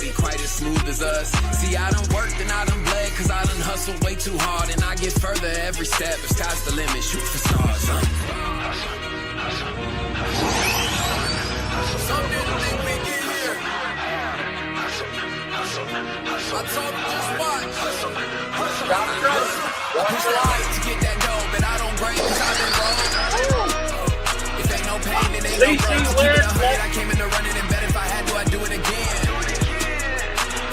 nobody quite as smooth as us. See, I done worked and I done bled, cause I done hustled way too hard. And I get further every step, if sky's the limit, shoot for stars, huh? Some didn't think we get here. I told them just watch. I push the light to get that dough, but I don't break cause I've been broke. If ain't no pain, it ain't no growth. To keep it 100, I came into running and bet if I had to, I'd do it again.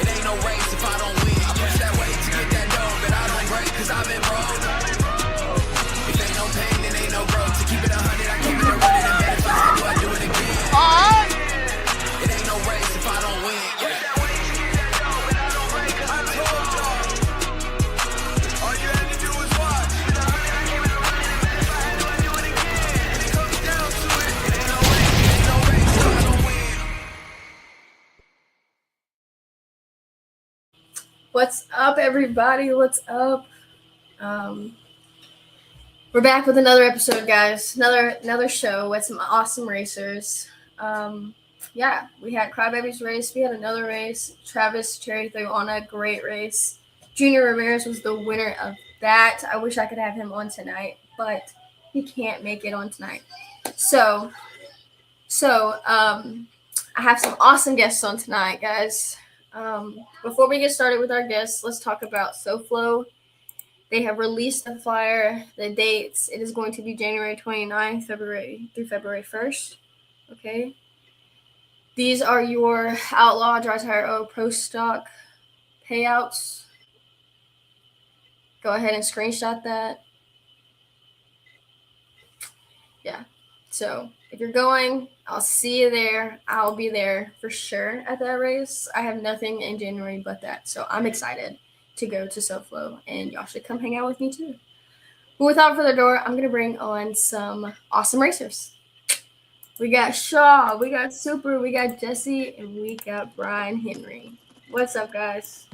It ain't no race if I don't win. I push that weight to get that dough, but I don't break cause I've been broke. If ain't no pain, it ain't no growth. To keep it 100, I came into running and bet if I had to, I'd do it again. It ain't no race if I don't win. What's up, everybody? What's up? We're back with another episode, guys. Another show with some awesome racers. Yeah, we had Crybaby's race. We had another race. Travis Cherry threw on a great race. Junior Ramirez was the winner of that. I wish I could have him on tonight, but he can't make it on tonight. So I have some awesome guests on tonight, guys. Before we get started with our guests, let's talk about SoFlo. They have released a flyer, the dates. It is going to be January 29th, through February 1st. Okay. These are your Outlaw, Dry Tire O, Pro Stock payouts. Go ahead and screenshot that. Yeah. So if you're going, I'll see you there. I'll be there for sure at that race. I have nothing in January but that. So I'm excited to go to SoFlo, and y'all should come hang out with me too. But without further ado, I'm going to bring on some awesome racers. We got Shaw, we got Super, we got Jesse, and we got Bryan Henry. What's up, guys?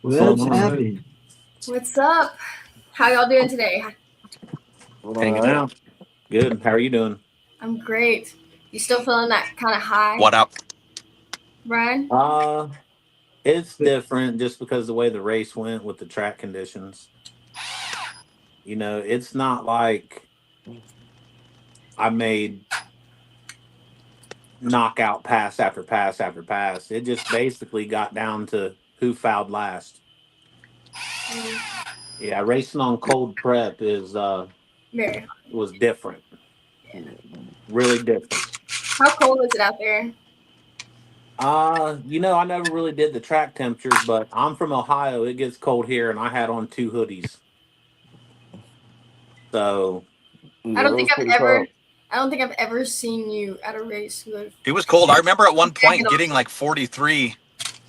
What's happening? What's up? How y'all doing today? Hanging out. Good. How are you doing? I'm great. You still feeling that kind of high? What up? Bryan? It's different just because the way the race went with the track conditions. You know, it's not like I made knockout pass after pass after pass. It just basically got down to who fouled last. Yeah, racing on cold prep was different. Really different. How cold is it out there? You know, I never really did the track temperatures, but I'm from Ohio. It gets cold here, and I had on 2 hoodies. So I don't think I've ever seen you at a race with. It was cold. I remember at one point getting like 43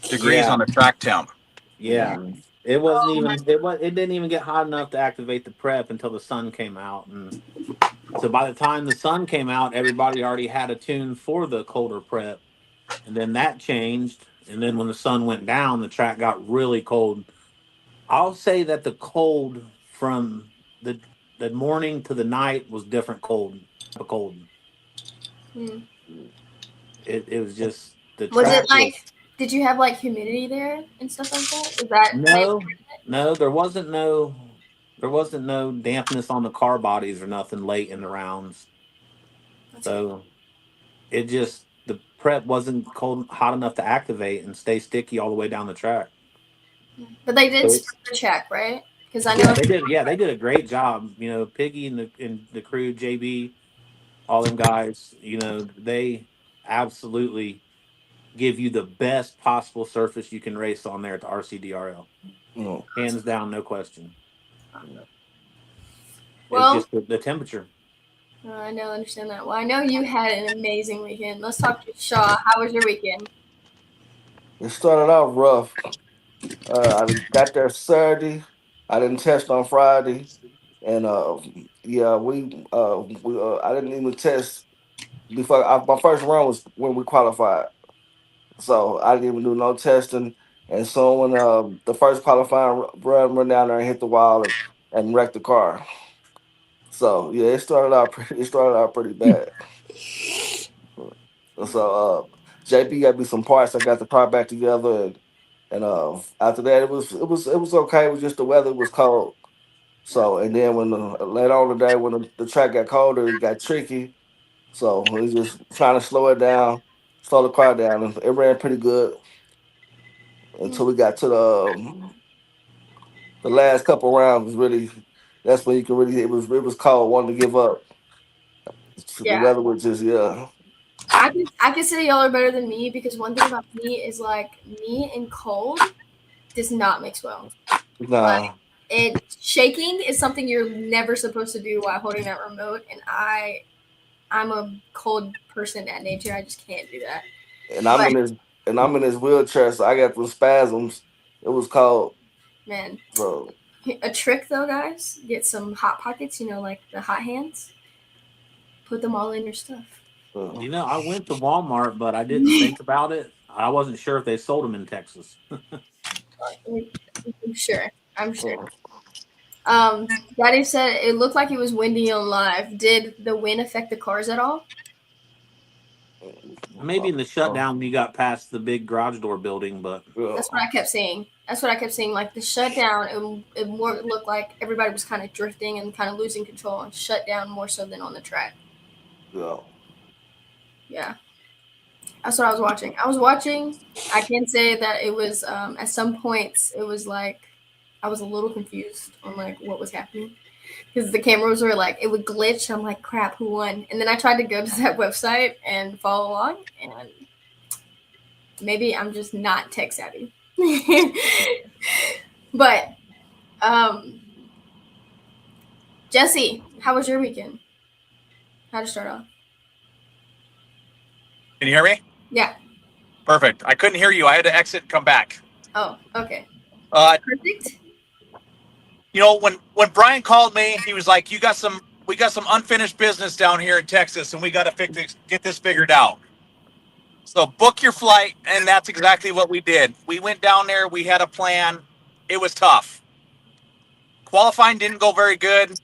degrees on the track temp. Yeah. It wasn't it didn't even get hot enough to activate the prep until the sun came out. And so by the time the sun came out, everybody already had a tune for the colder prep. And then that changed. And then when the sun went down, the track got really cold. I'll say that the cold from the morning to the night was different cold. It was just the track. Was it like, did you have like humidity there and stuff like that? Is that no, there wasn't no dampness on the car bodies or nothing late in the rounds. So it just, the prep wasn't hot enough to activate and stay sticky all the way down the track. But they did start the check, right? Because I know they did. Yeah, they did a great job. You know, Piggy and the crew, JB, all them guys. You know, they absolutely give you the best possible surface you can race on there at the RCDRL. Hands down, no question. Well, it's just the temperature. I know, I understand that. Well, I know you had an amazing weekend. Let's talk to Shaw. How was your weekend? It started out rough. I got there Saturday. I didn't test on Friday, and I didn't even test before. My first run was when we qualified, so I didn't even do no testing. And so when the first qualifying run down there and hit the wall and wrecked the car. So yeah, it started out pretty bad. So JP got me some parts. I got the car back together, and after that, it was okay. It was just the weather was cold. So, and then when later on today, when the track got colder, it got tricky. So we just trying to slow it down, slow the car down, and it ran pretty good until we got to the last couple rounds. Was really that's when you can really it was cold, wanting to give up. The Yeah. weather was just I can say y'all are better than me because one thing about me is like me and cold does not mix well. nah. Shaking is something you're never supposed to do while holding that remote, and I'm a cold person at nature. I just can't do that. And I'm But in this wheelchair, so I got the spasms. It was cold. man, So a trick though, guys, get some hot pockets. You know, like the hot hands. Put them all in your stuff. You know, I went to Walmart, but I didn't think about it. I wasn't sure if they sold them in Texas. I'm sure. I'm sure. Daddy said it looked like it was windy on live. Did the wind affect the cars at all? Maybe in the shutdown when you got past the big garage door building, but That's what I kept seeing. Like the shutdown, it more looked like everybody was kind of drifting and kind of losing control and shut down more so than on the track. Yeah. That's what I was watching. I can say that it was at some points it was like I was a little confused on like what was happening because the cameras were like it would glitch. I'm like, crap, who won? And then I tried to go to that website and follow along, and maybe I'm just not tech savvy. But Jesse, how was your weekend? How to start off? Can you hear me? Yeah. Perfect. I couldn't hear you. I had to exit and come back. Oh, okay. Perfect. You know, when Bryan called me, he was like, we got some unfinished business down here in Texas, and we got to get this figured out. So book your flight, and that's exactly what we did. We went down there. We had a plan. It was tough. Qualifying didn't go very good.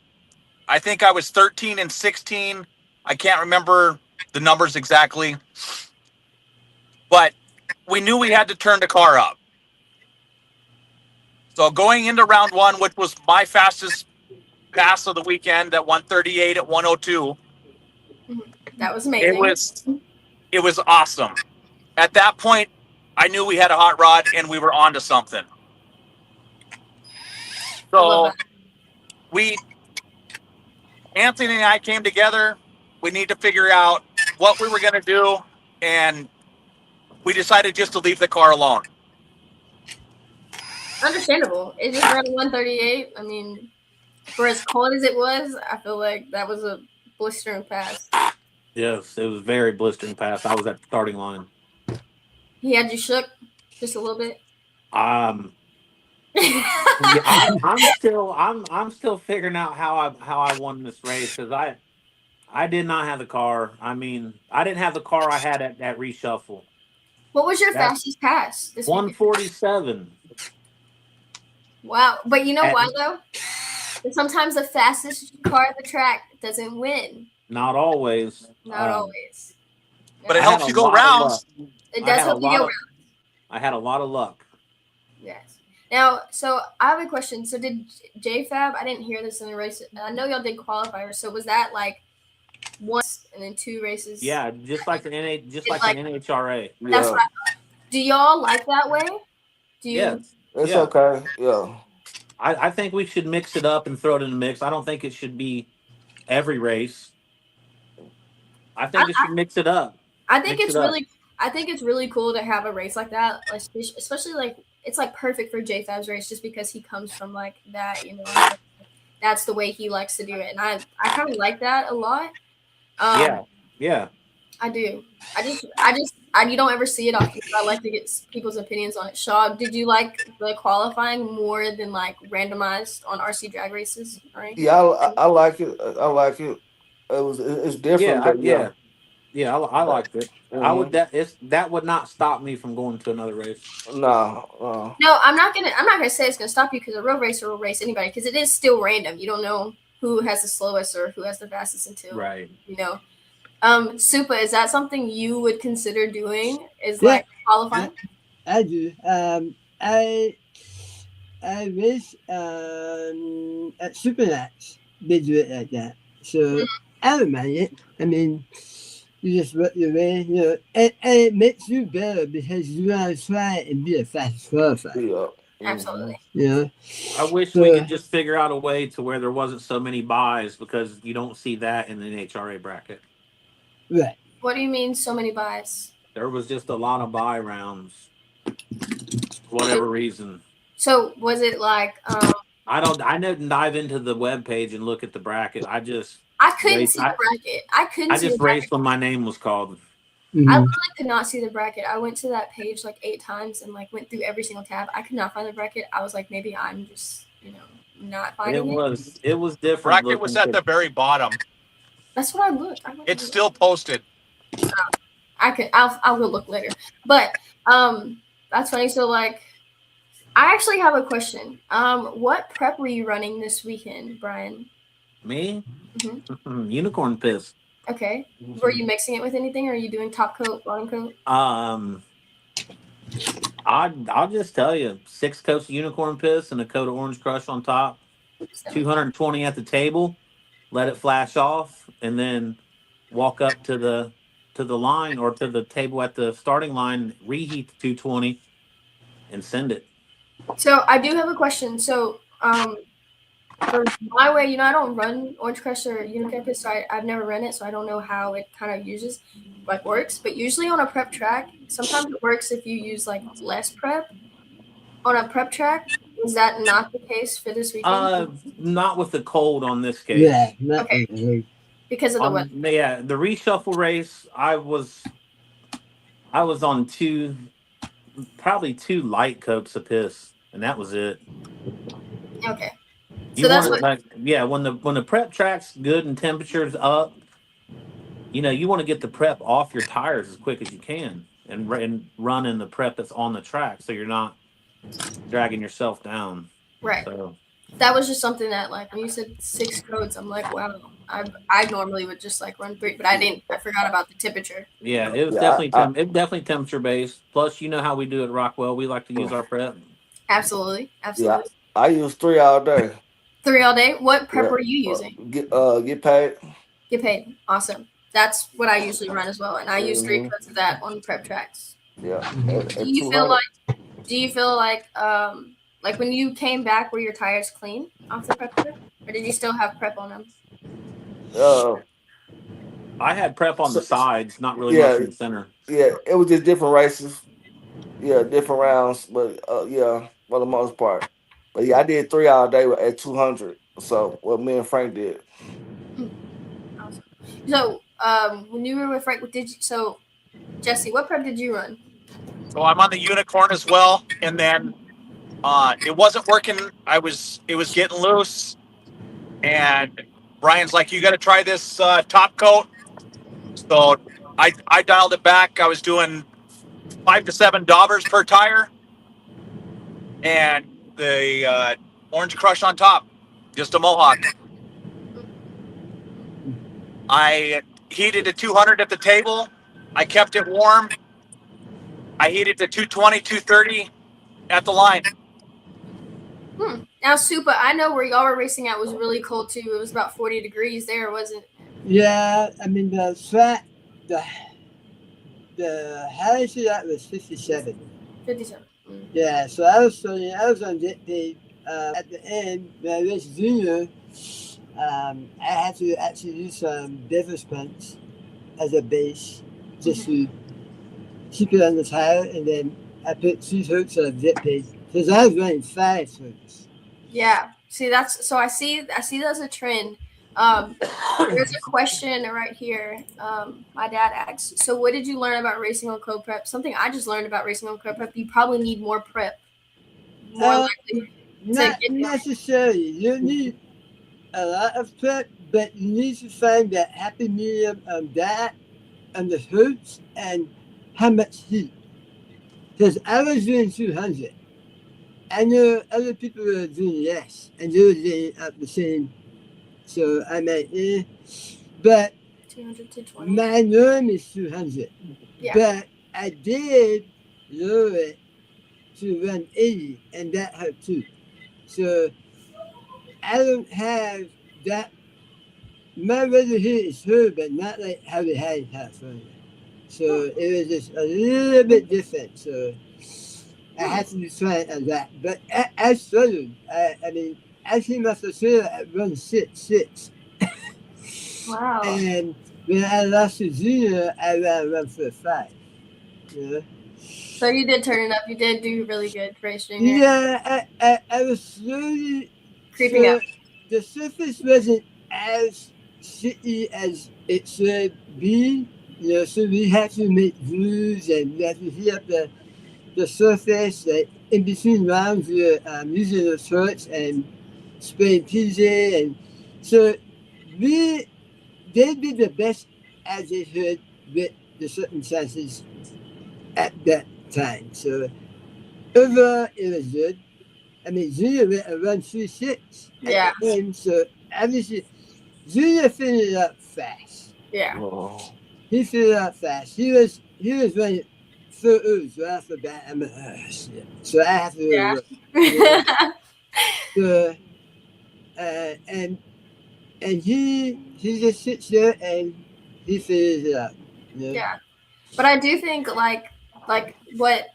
I think I was 13 and 16. I can't remember the numbers exactly. But we knew we had to turn the car up. So going into round one, which was my fastest pass of the weekend at 138 at 102. That was amazing. It was awesome. At that point, I knew we had a hot rod and we were on to something. So Anthony and I came together. We need to figure out what we were going to do, and we decided just to leave the car alone. Understandable. It just ran 138. I mean, for as cold as it was, I feel like that was a blistering pass. Yes, it was very blistering pass. I was at the starting line. He had you shook just a little bit. Yeah, I'm still figuring out how I won this race because I did not have the car. I mean, I didn't have the car I had at reshuffle. What was your fastest pass? 147. Wow, but you know why though? Sometimes the fastest car at the track doesn't win. Not always. Not always. But it helps you go rounds. It does help you go rounds. I had a lot of luck. Yes. Now, so I have a question. So did JFab, I didn't hear this in the race. I know y'all did qualifiers. So was that like once and then two races? Yeah, just like the NHRA. That's what I thought. Do y'all like that way? Yes. It's okay. Yeah. I think we should mix it up and throw it in the mix. I don't think it should be every race. I think it should mix it up. I think it's really cool to have a race like that, especially like it's like perfect for JFab's race just because he comes from like that, you know. That's the way he likes to do it, and I kind of like that a lot. Yeah. I do. You don't ever see it often. I like to get people's opinions on it. Shaw, did you like the qualifying more than like randomized on RC drag races? Right? Yeah, I like it. I like it. It's different. Yeah, I liked it. Mm-hmm. That would not stop me from going to another race. No. No, I'm not gonna say it's gonna stop you because a real racer will race anybody because it is still random. You don't know who has the slowest or who has the fastest until right. You know. Supa, is that something you would consider doing? Is Yeah. like qualifying? I do. I wish at Supernats they do it like that. So I don't mind it. I mean, you just work your way, and it makes you better because you want to try and be a fast qualifier. Yeah. Absolutely. You know, I wish we could just figure out a way to where there wasn't so many buys because you don't see that in the NHRA bracket. right. What do you mean so many buys? There was just a lot of buy rounds, for whatever reason. So was it like I didn't dive into the web page and look at the bracket. I couldn't raced- see the bracket. I couldn't I see just the bracket. raced when my name was called. I literally could not see the bracket. I went to that page like 8 times and like went through every single tab. I could not find the bracket. I was like, maybe I'm just, not finding it. It was different. Bracket was at the very bottom. That's what I looked. It's still posted. I'll go look later. But that's funny. So like I actually have a question. What prep were you running this weekend, Bryan? Me? Unicorn piss. Okay. Were you mixing it with anything, or are you doing top coat, bottom coat? I'll just tell you, 6 coats of unicorn piss and a coat of orange crush on top. 220 at the table. Let it flash off, and then walk up to the line or to the table at the starting line. Reheat the 220, and send it. So I do have a question. So for my way, I don't run orange crush or unicorn piss, so I've never run it, so I don't know how it kind of works. But usually on a prep track, sometimes it works if you use like less prep. On a prep track, is that not the case for this weekend? Not with the cold on this case. Yeah. Okay. Because of the weather. Yeah, the reshuffle race, I was on probably 2 light coats of piss, and that was it. Okay. So that's when the prep track's good and temperature's up, you want to get the prep off your tires as quick as you can and run in the prep that's on the track, so you're not dragging yourself down. Right. So that was just something that, like, when you said 6 coats, I'm like, wow. I normally would just like run 3, but I forgot about the temperature. Yeah, it was definitely temperature based. Plus, how we do at Rockwell, we like to use our prep. Absolutely. Yeah, I use 3 all day. 3 all day. What prep were you using? Get paid. Get paid. Awesome. That's what I usually run as well, and I use 3 coats of that on prep tracks. Yeah. Do you feel like when you came back, were your tires clean off the prep trip, or did you still have prep on them? I had prep on the sides, not really much in the center. Yeah, it was just different races. Yeah, different rounds, but for the most part. But yeah, I did 3 all day at 200. So what me and Frank did. Awesome. So when you were with Frank, Jesse, what prep did you run? So I'm on the unicorn as well, and then it wasn't working. It was getting loose, and Brian's like, "You got to try this top coat." So I dialed it back. I was doing 5 to 7 daubers per tire, and the orange crush on top, just a mohawk. I heated to 200 at the table. I kept it warm. I heated to 220, 230 at the line. Now, Supa, I know where y'all were racing at was really cold too. It was about 40 degrees there, wasn't it? Yeah, I mean the track, the highest of that was 57. 57. Yeah, so I was on jet page. At the end, when I raced junior, I had to actually use some beverage punch as a base just to keep it on the tire, and then I put 2 hooks on jet page because I was running 5 hooks. Yeah. See, I see that's a trend. There's a question right here. My dad asks, so what did you learn about racing on cold prep? Something I just learned about racing on cold prep. You probably need more prep. More likely. Not necessarily. You need a lot of prep, but you need to find that happy medium of that and the hooks and how much heat. Because I was doing 200. I know other people were doing less, and they were laying up the same. So I'm like, but 200 to 20. My norm is 200. Yeah. But I did lower it to 180, and that hurt too. So I don't have that. My weather here is hurt, but not like how we had in California. So it was just a little bit different. So I had to be trying on that. But I struggled. I mean, I came off the trailer at 166. Wow. And when I lost to Junior, I ran 145. You know? So you did turn it up. You did do really good race junior. Yeah, I was slowly Creeping up. The surface wasn't as shitty as it should be. You know, so we had to make grooves and we had to heat up the surface. Like in between rounds, we were using the shorts and spraying PJ, and so they did the best as they could with the circumstances at that time. So overall, it was good. I mean, Junior went around 3.6 at the end, so obviously Junior figured it out fast. Yeah. Oh. He figured it out fast. He was running 4 O's right off the bat. I'm like, oh, shit. So I have to really look. So, and he just sits there and he figures it out. You know? Yeah. But I do think like what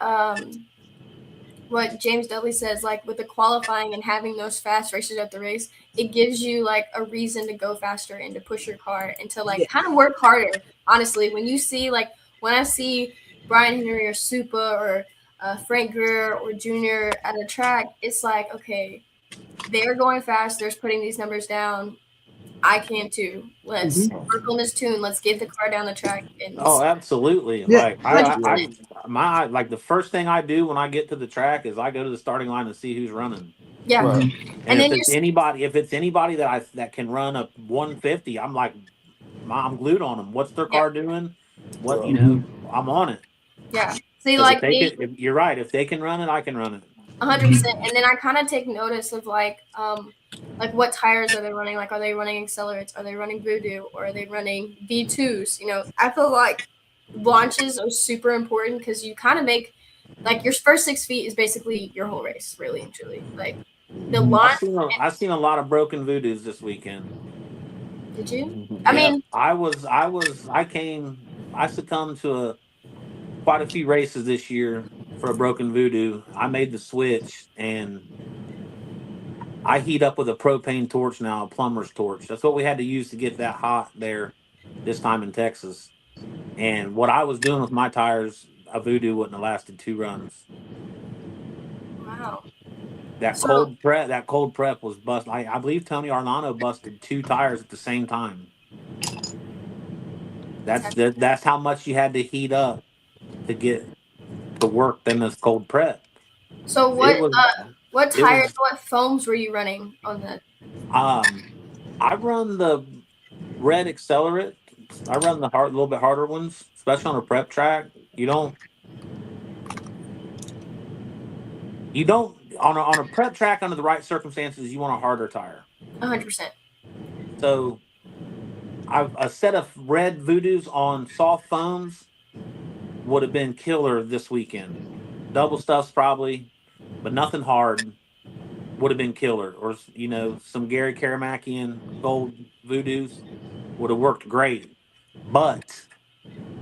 James Dudley says, like with the qualifying and having those fast races at the race, it gives you like a reason to go faster and to push your car and to like kind of work harder. Honestly, when you see when I see Bryan Henry or Supa or Frank Greer or Junior at a track, it's like, okay, they're going fast. They're putting these numbers down. I can too. Let's work on this tune. Let's get the car down the track. And absolutely. Yeah. Like like the first thing I do when I get to the track is I go to the starting line and see who's running. Yeah. Right. And if it's anybody that can run a 150, I'm like, I'm glued on them. What's their car doing? What I'm on it. Yeah. See, like you're right. If they can run it, I can run it. 100%. And then I kind of take notice of like what tires are they running? Like, are they running accelerates? Are they running Voodoo? Or are they running V2s? You know, I feel like launches are super important because you kind of make like your first 6 feet is basically your whole race, really and truly. Like the launch. I've seen a lot of broken Voodoos this weekend. Did you? I mean, I succumbed to quite a few races this year for a broken Voodoo. I made the switch and I heat up with a propane torch now, a plumber's torch. That's what we had to use to get that hot there this time in Texas. And what I was doing with my tires, a Voodoo wouldn't have lasted 2 runs. Wow. That cold prep was busted. I believe Tony Arlano busted 2 tires at the same time. That's how much you had to heat up to get to work in this cold prep. So what tires, what foams were you running on that? I run the red accelerate. I run the little bit harder ones, especially on a prep track. You don't on a prep track under the right circumstances. You want a harder tire. 100%. So, a set of red Voodoos on soft foams would have been killer this weekend. Double stuffs probably, but nothing hard would have been killer. Or some Gary Karamakian gold Voodoos would have worked great. But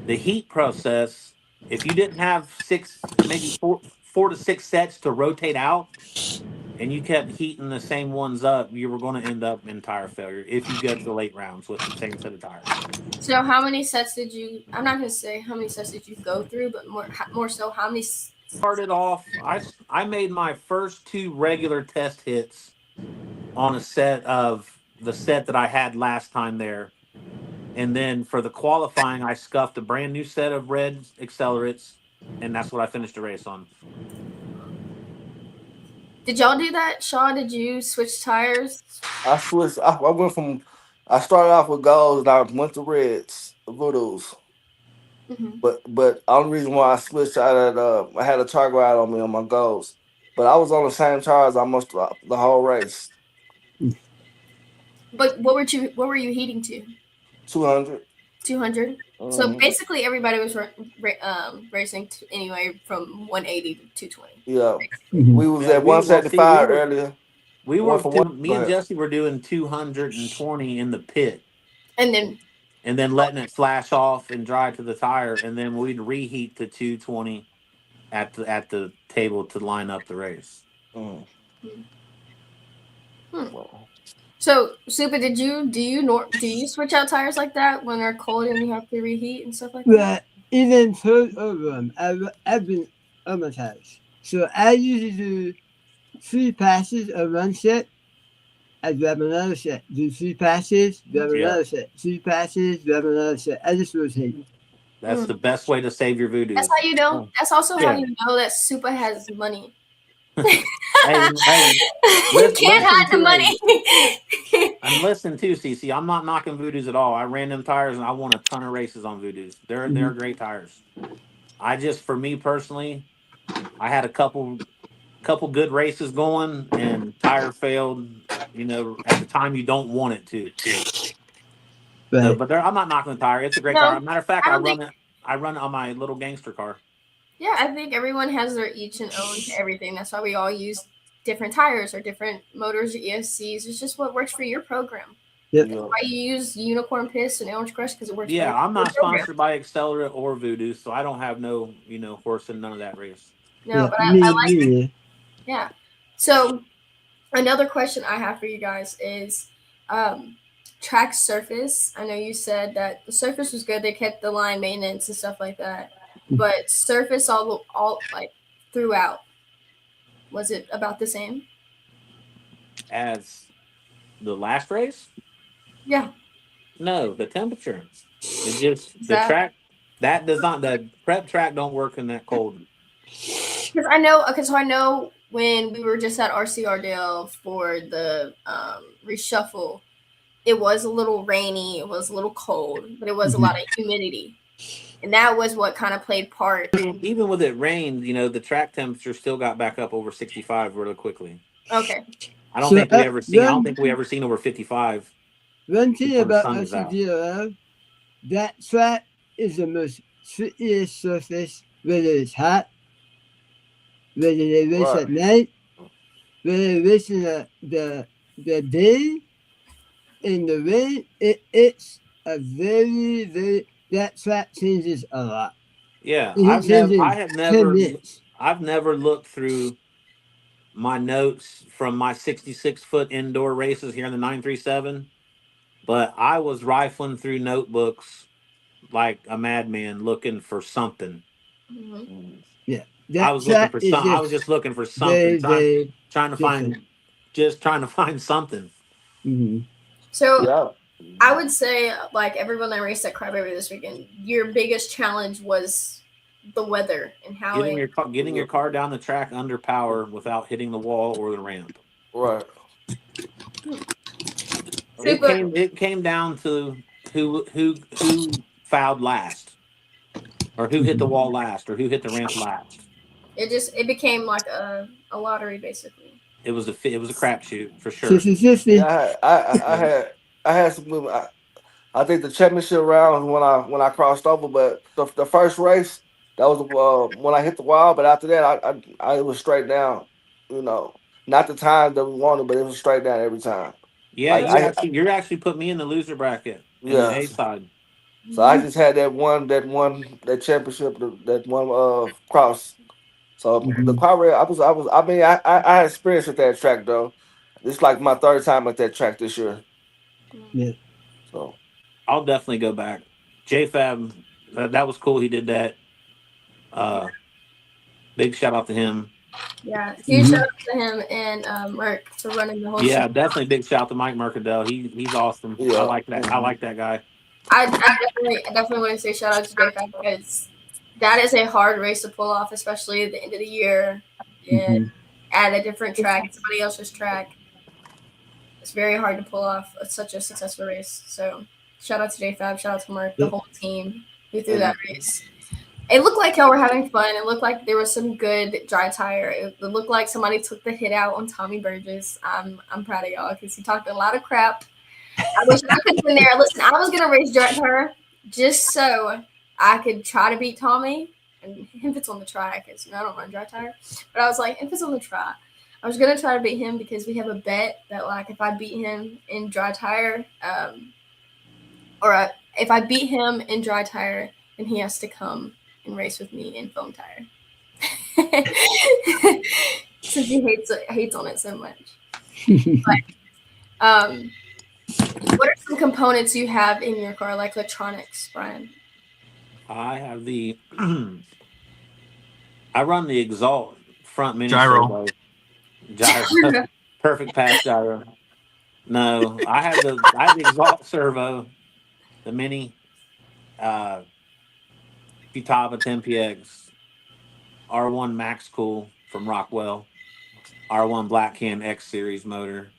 the heat process, if you didn't have 4 to 6 sets to rotate out, and you kept heating the same ones up, you were going to end up in tire failure if you get to the late rounds with the same set of tires. So how many sets did you? I'm not going to say how many sets did you go through, but more so how many. Started off, I made my first 2 regular test hits on a set of the set that I had last time there. And then for the qualifying, I scuffed a brand new set of red accelerates, and that's what I finished the race on. Did y'all do that, Shaw? Did you switch tires? I switched. I went from. I started off with golds, and I went to reds, Voodoos. Mm-hmm. But only reason why I switched out of I had a target ride on me on my golds, but I was on the same tires almost the whole race. But what were you heating to? 200. 200. So basically, everybody was racing anyway from 180 to 220. Yeah. Mhm. We was Yeah, at we- well, see, 175 we were- earlier. We One were for two, one. me Go and ahead. Jesse were doing 220 in the pit, And then and then letting it flash off and dry to the tire, and then we'd reheat to 220 at the table to line up the race. Mm. Well, so Supa, do you switch out tires like that when they're cold and you have to reheat and stuff like that? But even third of them, I've been on my tires. So I usually do 3 passes of one set. I grab another set. Do 3 passes, grab Yeah. another set. 3 passes, grab another set. I just rotate. That's the best way to save your voodoo. That's how you know. That's also how Yeah. you know that Supa has money. Hey, You listen can't hide the to money. And listen too, Cici. I'm not knocking Voodoos at all. I ran them tires and I won a ton of races on Voodoos. They're great tires. I just, for me personally, I had a couple good races going and tire failed. You know, at the time you don't want it to. Right. So, but I'm not knocking the tire. It's a great No, tire. Matter of fact, I I don't run it. I run it on my little gangster car. Yeah, I think everyone has their each and own to everything. That's why we all use different tires or different motors or ESCs. It's just what works for your program. Yep. That's why you use Unicorn Piss and Orange Crush because it works. Yeah, for I'm not your program. sponsored by Accelerate or Voodoo, so I don't have no horse in none of that race. No, Yeah, but I like it. Yeah. So another question I have for you guys is track surface. I know you said that the surface was good. They kept the line maintenance and stuff like that. But surface all like throughout, was it about the same as the last race? Yeah. No, the temperature. It just the track that does not the prep track don't work in that cold. Because I know. Okay, so I know when we were just at RCRDL for the reshuffle, it was a little rainy. It was a little cold, but it was a lot of humidity. And that was what kind of played part. Even with it rained, the track temperature still got back up over 65 really quickly. Okay. I don't think we ever seen over 55. One thing about RCDL, that track is the most trickiest surface, whether it's hot, whether they race at night, whether they race in the day, in the rain. It's a very, very. That track changes a lot. Yeah, I've never looked through my notes from my 66-foot indoor races here in the 937, but I was rifling through notebooks like a madman looking for something. Mm-hmm. Yeah, I was looking for something. I was just looking for something, trying to find something. Mm-hmm. So I would say, like everyone that raced at Crybaby this weekend, your biggest challenge was the weather and how getting your car down the track under power without hitting the wall or the ramp. Right. It came down to who fouled last, or who hit the wall last, or who hit the ramp last. It became like a lottery basically. It was a crapshoot for sure. 50-50. Yeah, I had some. I think the championship round when I crossed over, but the first race that was when I hit the wall. But after that, I it was straight down. Not the time that we wanted, but it was straight down every time. Yeah, you're actually put me in the loser bracket in the A side. So I just had that championship, that one cross. So the car race, I had experience with that track though. It's like my third time at that track this year. Yeah. So I'll definitely go back. JFab, that was cool. He did that. Big shout out to him. Yeah, huge shout out to him and Merc for running the whole show. Yeah, definitely big shout out to Mike Mercadell. He's awesome. Yeah. I like that. I like that guy. I definitely want to say shout out to JFab because that is a hard race to pull off, especially at the end of the year and at a different track, somebody else's track. It's very hard to pull off such a successful race. So shout out to JFab, shout out to Mark, the whole team who threw that race. It looked like y'all were having fun. It looked like there was some good dry tire. It looked like somebody took the hit out on Tommy Burgess. I'm proud of y'all because he talked a lot of crap. I wish I could have been there. Listen, I was gonna race dry tire. just so I could try to beat Tommy. And if it's on the track, I don't run dry tire. But I was like, if it's on the track, I was gonna try to beat him because we have a bet that like if I beat him in dry tire, if I beat him in dry tire, then he has to come and race with me in foam tire. Since he hates on it so much. But, what are some components you have in your car, like electronics, Bryan? I have the I run the Exalt front mini Gyro. servo. Perfect pass gyro. No, I have the Exalt servo, the mini Futaba 10PX, R1 Max Cool from Rockwell, R1 Black Can X Series motor,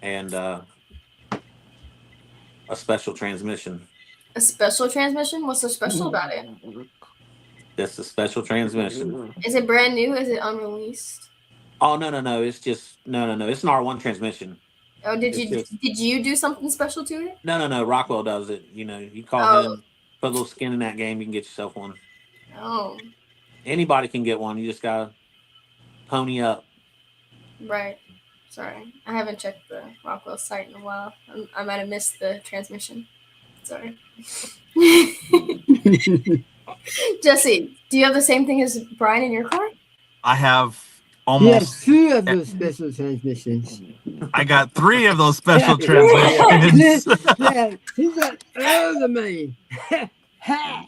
and a special transmission. A special transmission? What's so special about it? That's a special transmission. Is it brand new? Is it unreleased? Oh no! It's just no. It's an R1 transmission. Oh, did you do something special to it? No. Rockwell does it. You call him, put a little skin in that game, you can get yourself one. Oh. Anybody can get one. You just gotta pony up. Right. Sorry, I haven't checked the Rockwell site in a while. I might have missed the transmission. Sorry. Jesse, do you have the same thing as Bryan in your car? I have Yes, 2 of those special transmissions. I got 3 of those special transmissions. Yeah, he's got all the money.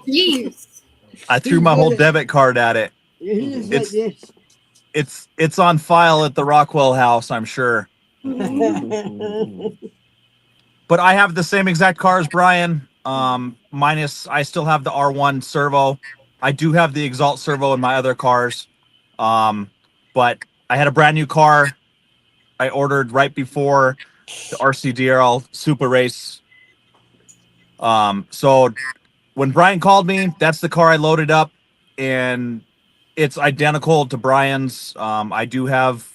Jeez. I threw my whole debit card at it. He's like this. It's on file at the Rockwell house, I'm sure. But I have the same exact car as Bryan. Minus I still have the R1 servo. I do have the Exalt servo in my other cars. But I had a brand new car I ordered right before the RCDRL Supa race. So when Bryan called me, that's the car I loaded up, and it's identical to Bryan's. I do have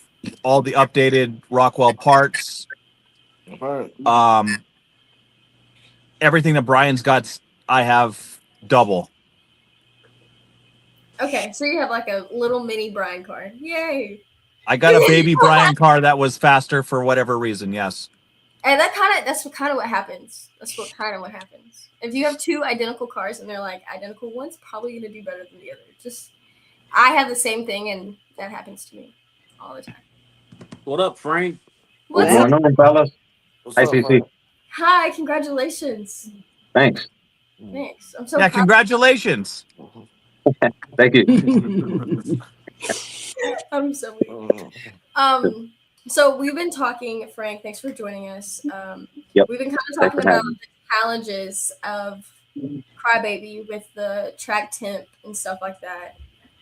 all the updated Rockwell parts. Everything that Bryan's got, I have double. Okay, so you have like a little mini Bryan car. Yay! I got a baby Bryan car that was faster for whatever reason. Yes. And that's kind of what happens. That's what happens. If you have 2 identical cars and they're like identical, one's probably gonna do better than the other. I have the same thing, and that happens to me all the time. What up, Frank? What's What's up? going on, fellas? What's Hi, up, Cici. Frank? Hi, congratulations. Thanks. Thanks. I'm so Yeah, proud. congratulations. Thank you. I'm so weak. So we've been talking, Frank. Thanks for joining us. Yep. We've been kind of Thanks talking for about having me. the challenges of Crybaby with the track temp and stuff like that.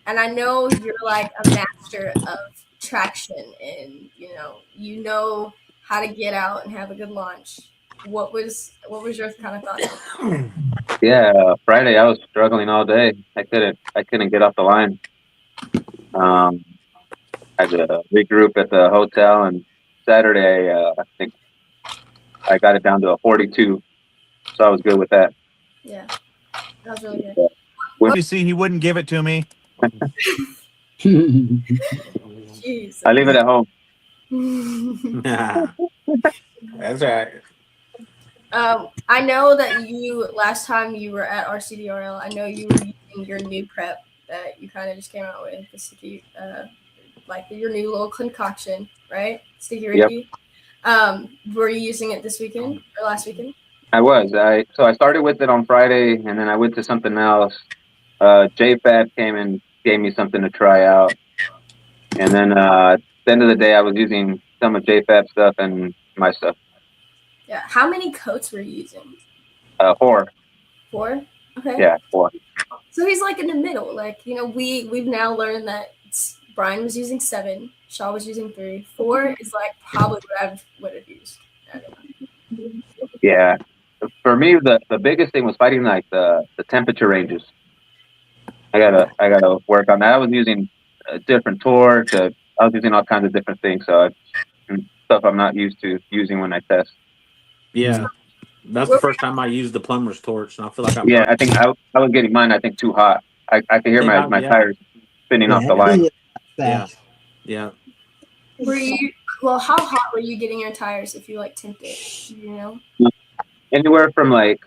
And I know you're like a master of traction, and you know how to get out and have a good launch. What was your kind of thought? Yeah, Friday I was struggling all day. I couldn't get off the line. I had to regroup at the hotel, and Saturday I think I got it down to a 42, so I was good with that. Yeah, that was really good. You see, he wouldn't give it to me. Jeez. I leave it at home. That's right. I know that last time you were at RCDRL, I know you were using your new prep that you kind of just came out with, the sticky, like your new little concoction, right? Sticky Ricky. Yep. Were you using it this weekend or last weekend? I was. So I started with it on Friday, and then I went to something else. JFab came and gave me something to try out, and then at the end of the day, I was using some of JFab stuff and my stuff. Yeah. How many coats were you using? 4. 4? Okay. Yeah, 4. So he's like in the middle. Like, we've now learned that Bryan was using 7, Shaw was using 3. 4 is like probably what I would have used. I don't know. Yeah. For me, the biggest thing was fighting like the temperature ranges. I gotta work on that. I was using a different torque. I was using all kinds of different things. So stuff I'm not used to using when I test. Yeah. That's the first time I used the plumber's torch, and I feel like I Yeah, burned. I think I was getting mine. I think too hot. I could hear think my yeah. tires spinning off the line. Fast. Yeah. Were you how hot were you getting your tires if you like temped it? Do you know? Anywhere from like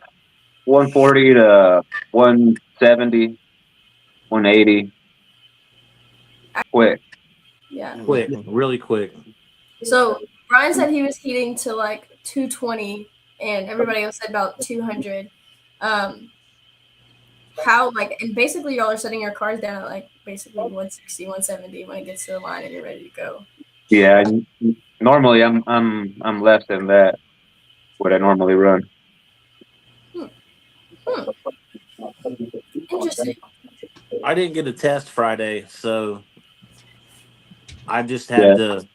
140 to 170, 180. Quick. Yeah. Quick, really quick. So Brian said he was heating to like 220, and everybody else said about 200. How and basically y'all are setting your cars down at like basically 160, 170 when it gets to the line and you're ready to go. Yeah, normally I'm less than that. What I normally run. Interesting. I didn't get a test Friday, so I just had to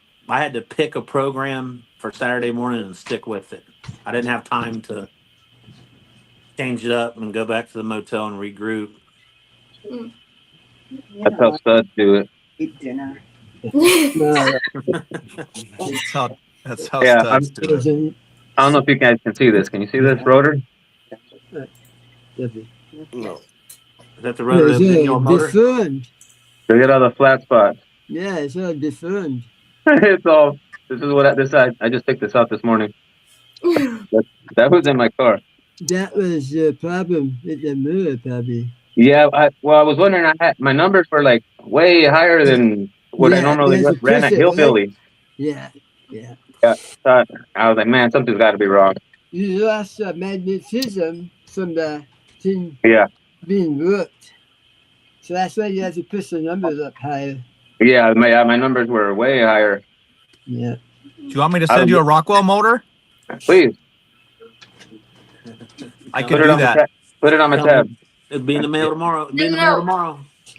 pick a program for Saturday morning and stick with it. I didn't have time to change it up and go back to the motel and regroup. That's how studs do it. Eat dinner. That's how Yeah, studs do it. I don't know if you guys can see this. Can you see this rotor? No. Is that the rotor in your motor? Deformed. Look at all the flat spots. Yeah, it's all deformed. It's all. This is what I just picked this up this morning. That was in my car. That was the problem with the motor, probably. Yeah, I was wondering. My numbers were like way higher than what I normally ran at Hillbilly. Yeah. I was like, man, something's got to be wrong. You lost magnetism from the thing being worked. So that's why you have to push the numbers up higher. Yeah, my numbers were way higher. Yeah. Do you want me to send you a Rockwell motor? Please. I could do that. Put it on my tab. It'll be in the mail tomorrow.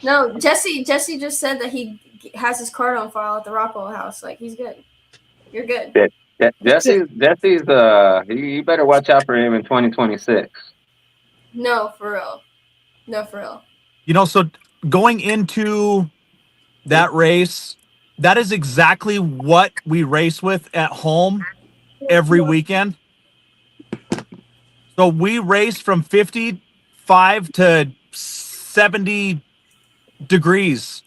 No, Jesse just said that he has his card on file at the Rockwell house. Like, he's good. You're good. Jesse's you better watch out for him in 2026. No, for real. You know, so going into that race, that is exactly what we race with at home every weekend. So we race from 55 to 70 degrees.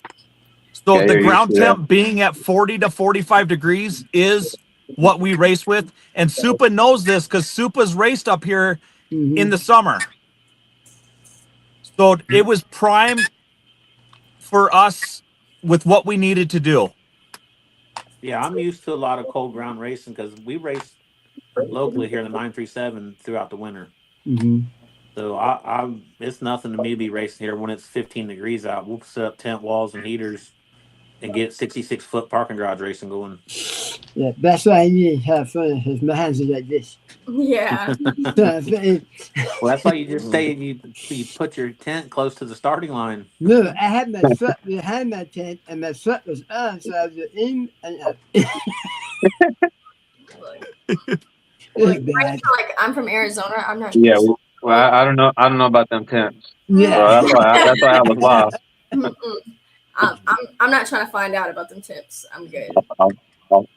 So the ground temp being at 40 to 45 degrees is what we race with. And Supa knows this because Supa's raced up here in the summer. So it was prime for us with what we needed to do. Yeah, I'm used to a lot of cold ground racing because we race locally here in the 937 throughout the winter. So it's nothing to me to be racing here when it's 15 degrees out. We'll set up tent walls and heaters and get 66-foot parking garage racing going. Yeah, that's why I need to have fun because my hands are like this. Yeah. Well, that's why you just say you put your tent close to the starting line. No, I had my foot behind my tent and my foot was on, so I was in and out. I'm from Arizona. I'm not. Yeah, well, I don't know. I don't know about them tents. Yeah, so that's why I was lost. I'm not trying to find out about them tips. I'm good.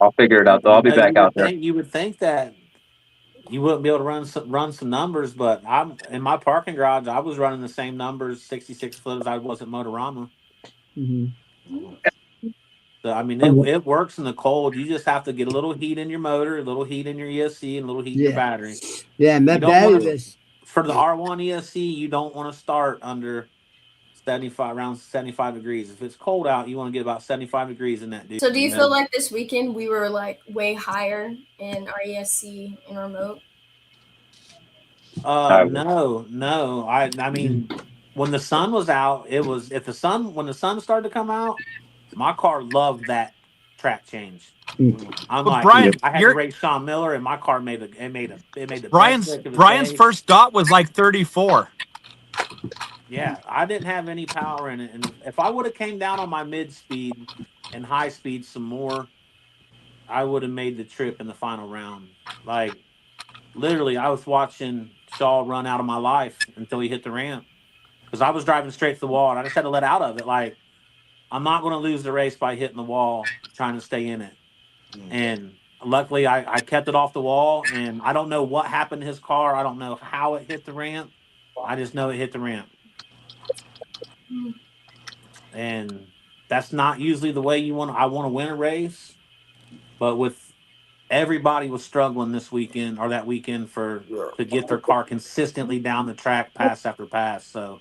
I'll figure it out. Though I'll be back out there. You would think that you wouldn't be able to run some numbers, but I'm in my parking garage. I was running the same numbers, 66 foot, as I was at Motorama. So I mean, it works in the cold. You just have to get a little heat in your motor, a little heat in your ESC, and a little heat in your battery. Yeah, my battery was for the R1 ESC. You don't want to start under 75, around 75 degrees. If it's cold out, you want to get about 75 degrees in that. So do you feel like this weekend we were like way higher in our ESC and remote? No. I mean, when the sun was out, it was when the sun started to come out, my car loved that track change. I'm like, Brian, I had to race Sean Miller, and my car made the Brian's first dot was like 34. Yeah, I didn't have any power in it, and if I would have came down on my mid speed and high speed some more, I would have made the trip in the final round. Like, literally, I was watching Shaw run out of my life until he hit the ramp because I was driving straight to the wall, and I just had to let out of it. Like, I'm not going to lose the race by hitting the wall trying to stay in it. And luckily I kept it off the wall, and I don't know what happened to his car. I don't know how it hit the ramp. I just know it hit the ramp. And that's not usually the way I want to win a race. But with everybody was struggling this weekend or that weekend to get their car consistently down the track pass after pass. So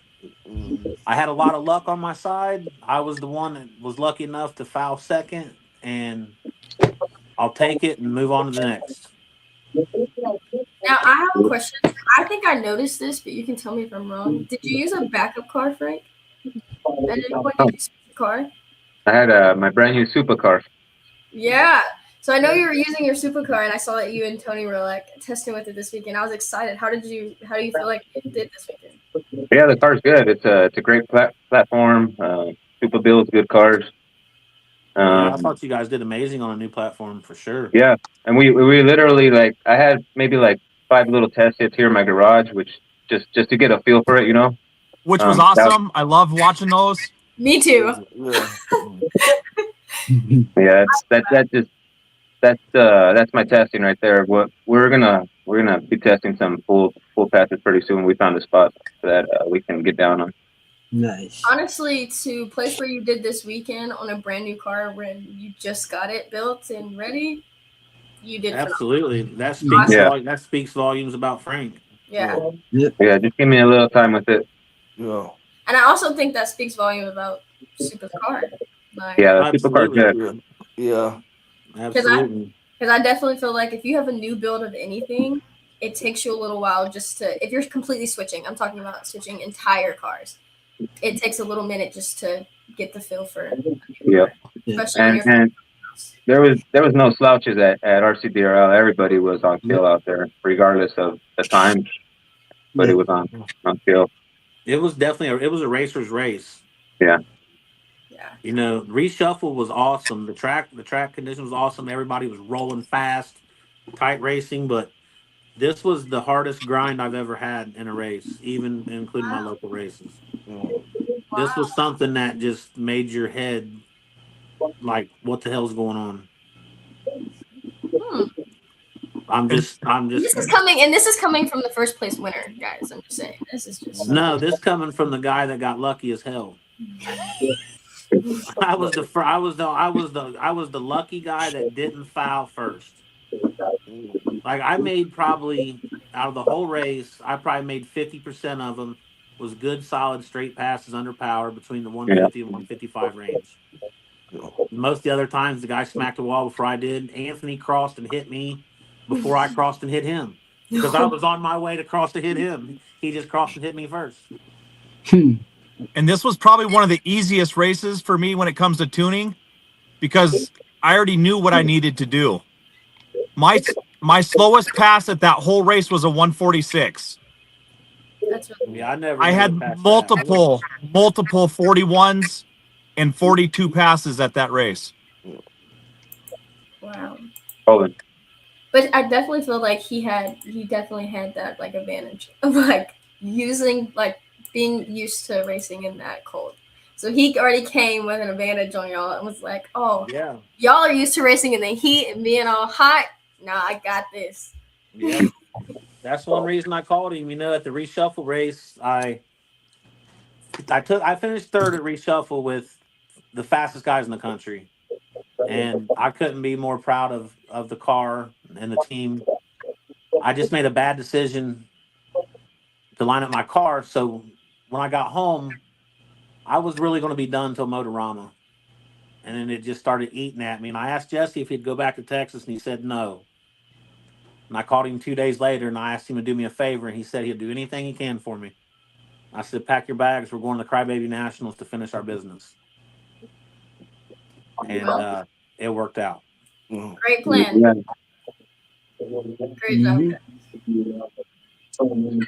I had a lot of luck on my side. I was the one that was lucky enough to foul second, and I'll take it and move on to the next. Now I have a question. I think I noticed this, but you can tell me if I'm wrong. Did you use a backup car, Frank? At any point did you switch your car? I had my brand new Supa car. Yeah. So I know you were using your supercar, and I saw that you and Tony were like testing with it this weekend. I was excited. How do you feel like it did this weekend? Yeah, the car's good. It's a great platform. Supa builds good cars. Yeah, I thought you guys did amazing on a new platform for sure. Yeah, and we literally I had maybe 5 little test hits here in my garage, which just to get a feel for it, Which was awesome. I love watching those. Me too. Yeah, that's my testing right there. What we're gonna be testing some full passes pretty soon. We found a spot that we can get down on. Nice. Honestly, to place where you did this weekend on a brand new car when you just got it built and ready, you did absolutely. Phenomenal. That speaks volumes about Frank. Yeah. Yeah, just give me a little time with it. Yeah. And I also think that speaks volume about Supa's car. Yeah, the Supa car's good. Yeah. Absolutely. Because I definitely feel like if you have a new build of anything, it takes you a little while just to, if you're completely switching, I'm talking about switching entire cars. It takes a little minute just to get the feel for it. Yeah. And there was no slouches at RCDRL. Everybody was on kill out there, regardless of the time. But it was on kill. It was definitely a racer's race. Yeah. Yeah. Reshuffle was awesome. The track condition was awesome. Everybody was rolling fast, tight racing, but this was the hardest grind I've ever had in a race, even including my local races. This was something that just made your head like, what the hell's going on? I'm just. This is coming from the first place winner, guys. I'm just saying. This is just. No, this coming from the guy that got lucky as hell. I was the lucky guy that didn't foul first. Like I made probably out of the whole race, I probably made 50% of them was good, solid, straight passes under power between the 150 and 155 range. Most of the other times, the guy smacked the wall before I did. Anthony crossed and hit me before I crossed and hit him because I was on my way to cross to hit him. He just crossed and hit me first. And this was probably one of the easiest races for me when it comes to tuning because I already knew what I needed to do. My slowest pass at that whole race was a 146. I had multiple 41s and 42 passes at that race. Wow. But I definitely feel like he definitely had that advantage of being used to racing in that cold. So he already came with an advantage on y'all and was like, oh, yeah, y'all are used to racing in the heat and being all hot. Nah, I got this. Yeah. That's one reason I called him. At the reshuffle race, I finished third at reshuffle with the fastest guys in the country. And I couldn't be more proud of the car and the team. I just made a bad decision to line up my car. So when I got home, I was really going to be done till Motorama. And then it just started eating at me. And I asked Jesse if he'd go back to Texas, and he said no. And I called him 2 days later, and I asked him to do me a favor, and he said he'll do anything he can for me. I said, pack your bags. We're going to the Crybaby Nationals to finish our business. And it worked out. Great plan. Great job.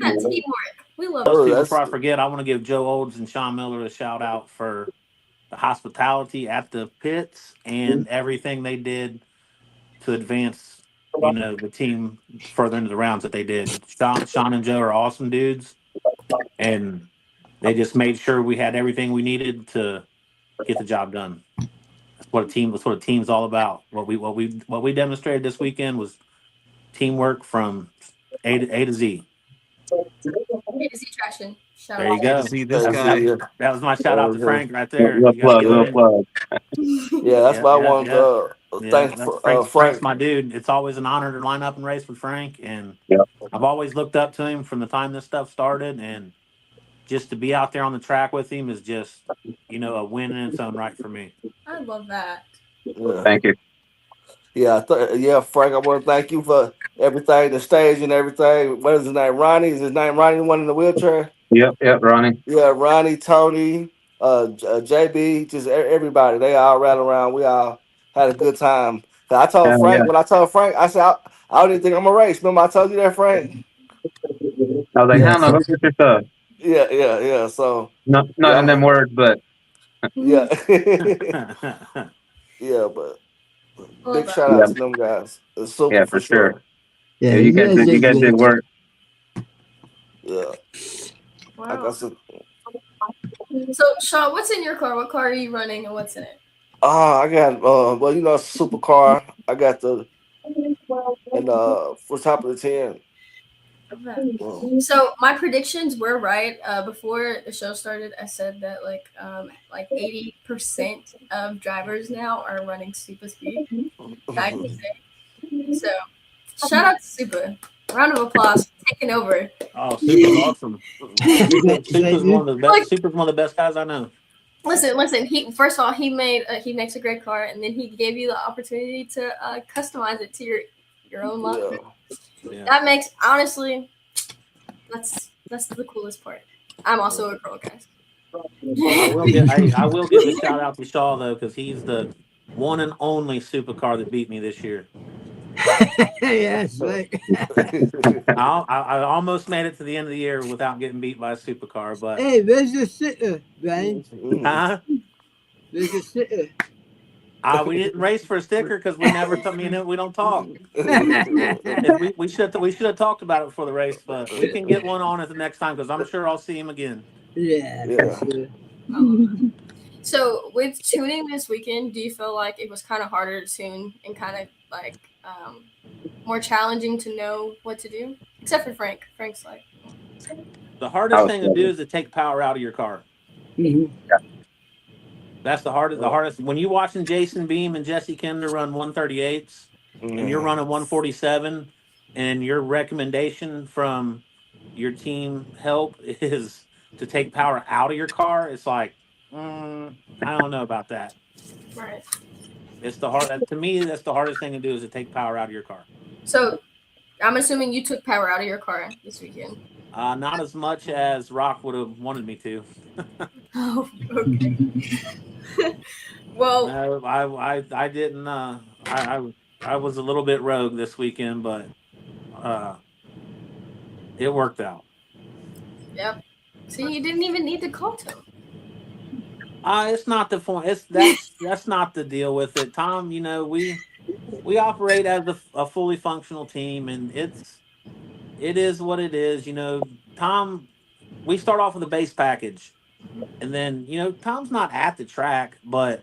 That's teamwork. We love it. Before I forget, I want to give Joe Olds and Sean Miller a shout out for the hospitality at the pits and everything they did to advance, the team further into the rounds that they did. Sean and Joe are awesome dudes, and they just made sure we had everything we needed to get the job done. That's what a team's all about. What we demonstrated this weekend was teamwork from A to Z. Easy traction. Shout There out you to To go. see this That's guy. it. That was my shout out to Frank right there. Little You got to plug, give it little in. plug. Yeah, that's Yeah, why I yeah, wanted yeah. to Yeah, thank Frank's Frank. my dude. It's always an honor to line up and race with Frank, and Yeah. I've always looked up to him from the time this stuff started. And just to be out there on the track with him is just, a win in its own right for me. I love that. Yeah, Thank you. yeah, Frank. I want to thank you for everything, the stage and everything. What is his name? Ronnie. Is his name Ronnie? The one in the wheelchair. Yep, Ronnie. Yeah, Ronnie, Tony, JB, just everybody. They all ran around. We all had a good time. 'Cause I told Hell yeah. Frank, I said, I don't even think I'm a race. Remember, I told you that, Frank? I was like, Yeah, hell no, so, go get your stuff. yeah. So, No, not in yeah, them words, but yeah, Yeah, yeah. But Love big that. shout yeah, out to them guys. It's super yeah, for for sure. sure. Yeah, Yeah, you guys you did guys did great. work. Yeah, like I Wow. said, So, Sean, what's in your car? What car are you running and what's in it? I got well, supercar. I got the and for top of the 10. Okay. Mm. So my predictions were right. Before the show started, I said that like 80% of drivers now are running Supa Speed. Back in the day. So shout out to Supa. Round of applause for taking over. oh, Super's awesome. Super's You? one of the best. Super's one of the best guys I know. Listen. He first of all he makes a great car, and then he gave you the opportunity to customize it to your own Yeah. look. Yeah. That makes honestly, that's the coolest part. I'm also a girl, guys. I will give a shout out to Shaw though, because he's the one and only supercar that beat me this year. Yes, right. I almost made it to the end of the year without getting beat by a supercar, but Hey, where's your sitter, Brian? huh? Where's your sitter? We didn't race for a sticker because we never. We don't talk. We should have talked about it before the race, but we can get one on it the next time because I'm sure I'll see him again. Yeah, Yeah. for sure. So with tuning this weekend, do you feel like it was kind of harder to tune and kind of like more challenging to know what to do? Except for Frank. Frank's like The hardest thing to do is to take power out of your car. Mhm. That's the hardest. The hardest when you're watching Jason Beam and Jesse Kinder run 138s, and you're running 147, and your recommendation from your team help is to take power out of your car. It's like, I don't know about that. right. It's to me. That's the hardest thing to do is to take power out of your car. So I'm assuming you took power out of your car this weekend. Not as much as Rock would have wanted me to. Oh, okay. Well, No, I didn't. I was a little bit rogue this weekend, but it worked out. yep. See, you didn't even need to call to him. It's not the point. That's not the deal with it, Tom. We operate as a fully functional team, and it is what it is. Tom. We start off with a base package, and then Tom's not at the track, but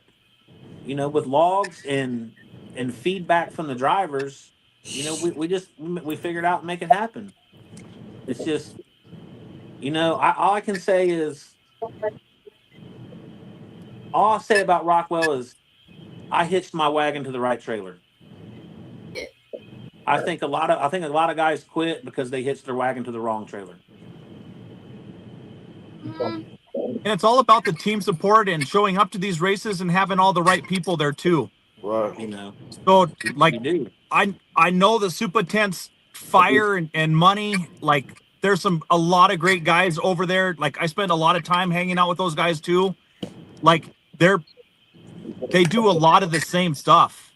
with logs and feedback from the drivers, we figured out and make it happen. It's just all I can say is all I'll say about Rockwell is I hitched my wagon to the right trailer. I think a lot of guys quit because they hitched their wagon to the wrong trailer. And it's all about the team support and showing up to these races and having all the right people there too. Right. So like You do. I know the Supa Tents fire and money. Like there's a lot of great guys over there. Like I spend a lot of time hanging out with those guys too. Like they do a lot of the same stuff.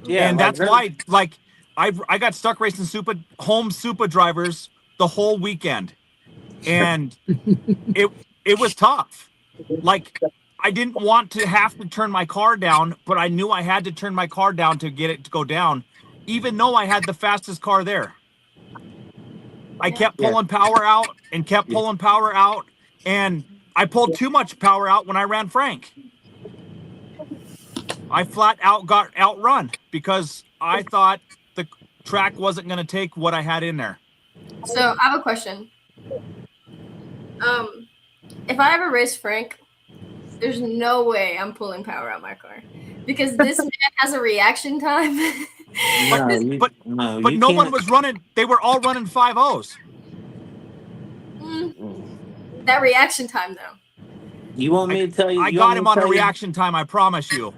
Yeah, and that's why like I got stuck racing home Supa drivers the whole weekend. And it was tough. Like I didn't want to have to turn my car down, but I knew I had to turn my car down to get it to go down, even though I had the fastest car there. I kept pulling power out and kept pulling power out, and I pulled too much power out when I ran Frank. I flat out got outrun because I thought the track wasn't going to take what I had in there. So I have a question. If I ever race Frank, there's no way I'm pulling power out my car because this man has a reaction time. But no one was running. They were all running 5.0s. That reaction time, though. You want me to tell you? I got him on a reaction time. I promise you.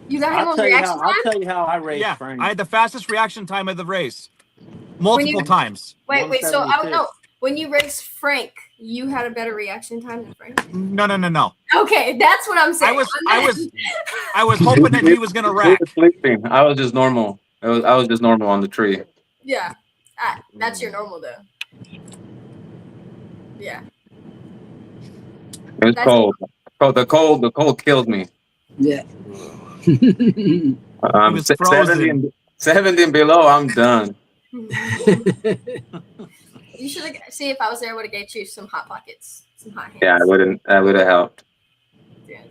You got him on reaction time? I'll tell you how I raced Frank. I had the fastest reaction time of the race. Multiple times. Wait. So I don't know. When you raced Frank, you had a better reaction time than Frank? No. Okay, that's what I'm saying. I was hoping that he was gonna wreck. Sleeping. I was just normal. I was just normal on the tree. Yeah, that's your normal though. Yeah. It was cold. The cold killed me. Yeah. 70 and below, I'm done. You should see if I was there. I would have get you some hot pockets, some hot hands. Yeah, that would have helped. Yeah.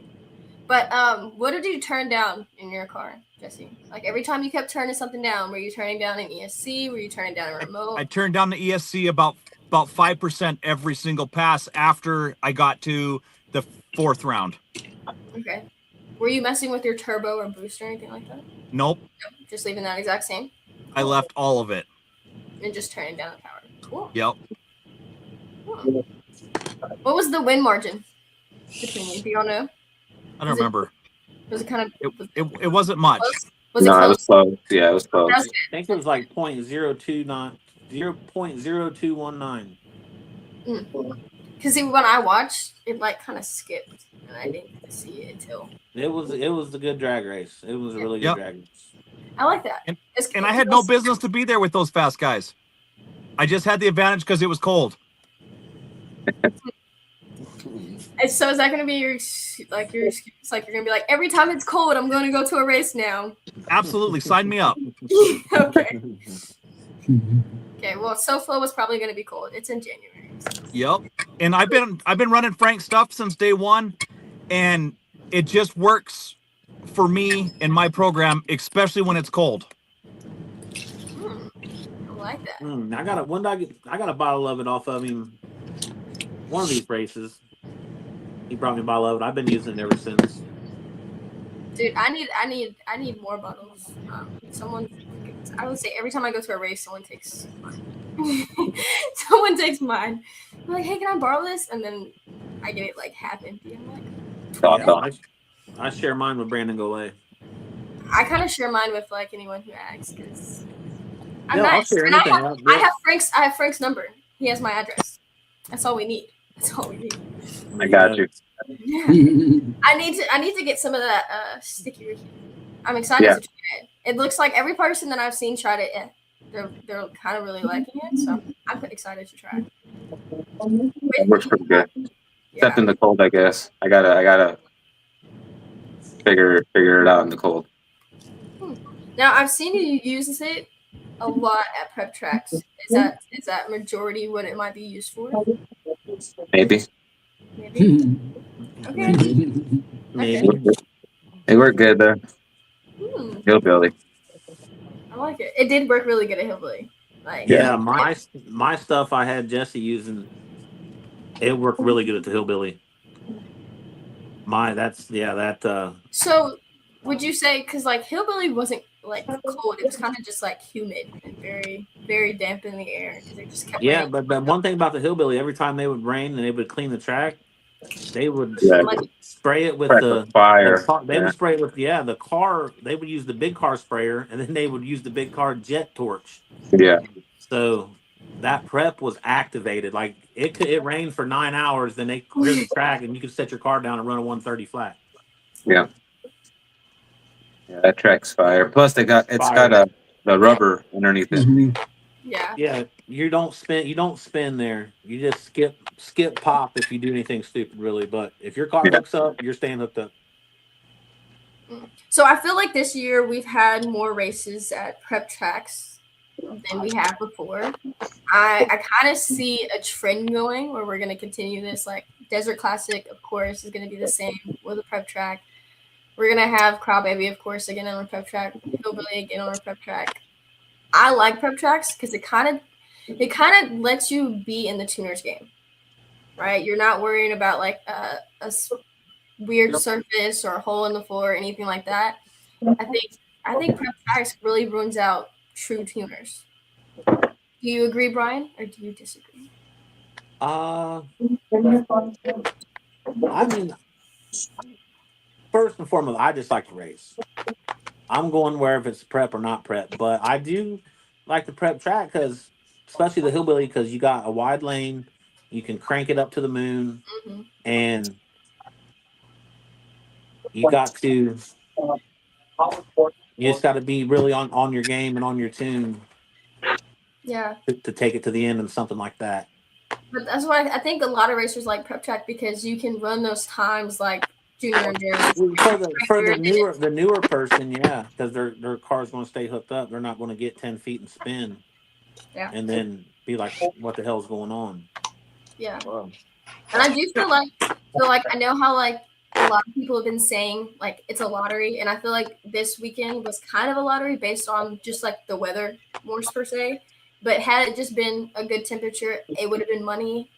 But what did you turn down in your car, Jesse? Like every time you kept turning something down, were you turning down an ESC? Were you turning down a remote? I turned down the ESC about 5% every single pass after I got to the 4th round. Okay. Were you messing with your turbo or boost or anything like that? Nope. Just leaving that exact same? I left all of it. And just turning down the power. Cool. Yep. Cool. What was the win margin between you? Do y'all know? I don't remember. Was it kind of? It wasn't much. Was it close? It was close. Yeah, it was close. I think it was like 0.0219. Because when I watched, it like kind of skipped, and I didn't get to see it until. It was a good drag race. It was a really good drag race. I like that. And I had no business to be there with those fast guys. I just had the advantage because it was cold. And so is that going to be your excuse? Like you're going to be like, every time it's cold, I'm going to go to a race now. Absolutely, sign me up. Okay. Okay. Well, SoFlo was probably going to be cold. It's in January. Yep. And I've been running Frank stuff since day one, and it just works for me and my program, especially when it's cold. I like that. I got a bottle of it off of him. One of these races, he brought me a bottle of it. I've been using it ever since. Dude, I need more bottles. I would say every time I go to a race, someone takes mine. Someone takes mine. I'm like, hey, can I borrow this? And then I get it like half empty. I'm like, I share mine with Brandon Golay. I kind of share mine with like anyone who asks because I'm I'll nice. share And anything. I have Frank's number. He has my address. That's all we need. I got you. Yeah. I need to get some of that sticky. I'm excited to try it. It looks like every person that I've seen tried it. They're kind of really liking it, so I'm excited to try it. It works pretty good. Except in the cold, I guess. I gotta figure it out in the cold. Now I've seen you use it a lot at prep tracks. Is that majority what it might be used for? Maybe. Okay. Maybe. It worked good there. Hillbilly. I like it. It did work really good at Hillbilly. Like my stuff I had Jesse using. It worked really good at the Hillbilly. So, would you say because like Hillbilly wasn't like cold? It was kind of just like humid and very, very damp in the air because it just kept. Yeah, but one thing about the Hillbilly, every time they would rain and they would clean the track, they would spray it with the fire. They would spray it with the car. They would use the big car sprayer, and then they would use the big car jet torch. Yeah. So that prep was activated. Like it rained for 9 hours, then they cleared the track, and you could set your car down and run a 130 flat. Yeah. Yeah, that track's fire. Plus, it's got the rubber underneath it. Mm-hmm. Yeah. Yeah, you don't spin there. You just skip pop if you do anything stupid, really. But if your car hooks up, you're staying hooked up. So I feel like this year we've had more races at prep tracks than we have before. I kind of see a trend going where we're going to continue this. Like Desert Classic, of course, is going to be the same with a prep track. We're gonna have Crybaby, of course, again on a prep track. Hillbilly again on a prep track. I like prep tracks because it kind of lets you be in the tuners game, right? You're not worrying about like a weird surface or a hole in the floor or anything like that. I think prep tracks really ruins out true tuners. Do you agree, Bryan, or do you disagree? I mean, first and foremost, I just like to race. I'm going wherever it's prep or not prep, but I do like the prep track because, especially the hillbilly, because you got a wide lane, you can crank it up to the moon, Mm-hmm. and you just got to be really on your game and on your tune. Yeah. To take it to the end and something like that. But that's why I think a lot of racers like prep track because you can run those times like junior endurance. For the newer person, yeah, because their car's going to stay hooked up. They're not going to get 10 feet and spin, and then be like, "What the hell's going on?" Yeah, and I do feel like I know how like a lot of people have been saying like it's a lottery, and I feel like this weekend was kind of a lottery based on just like the weather more per se. But had it just been a good temperature, it would have been money.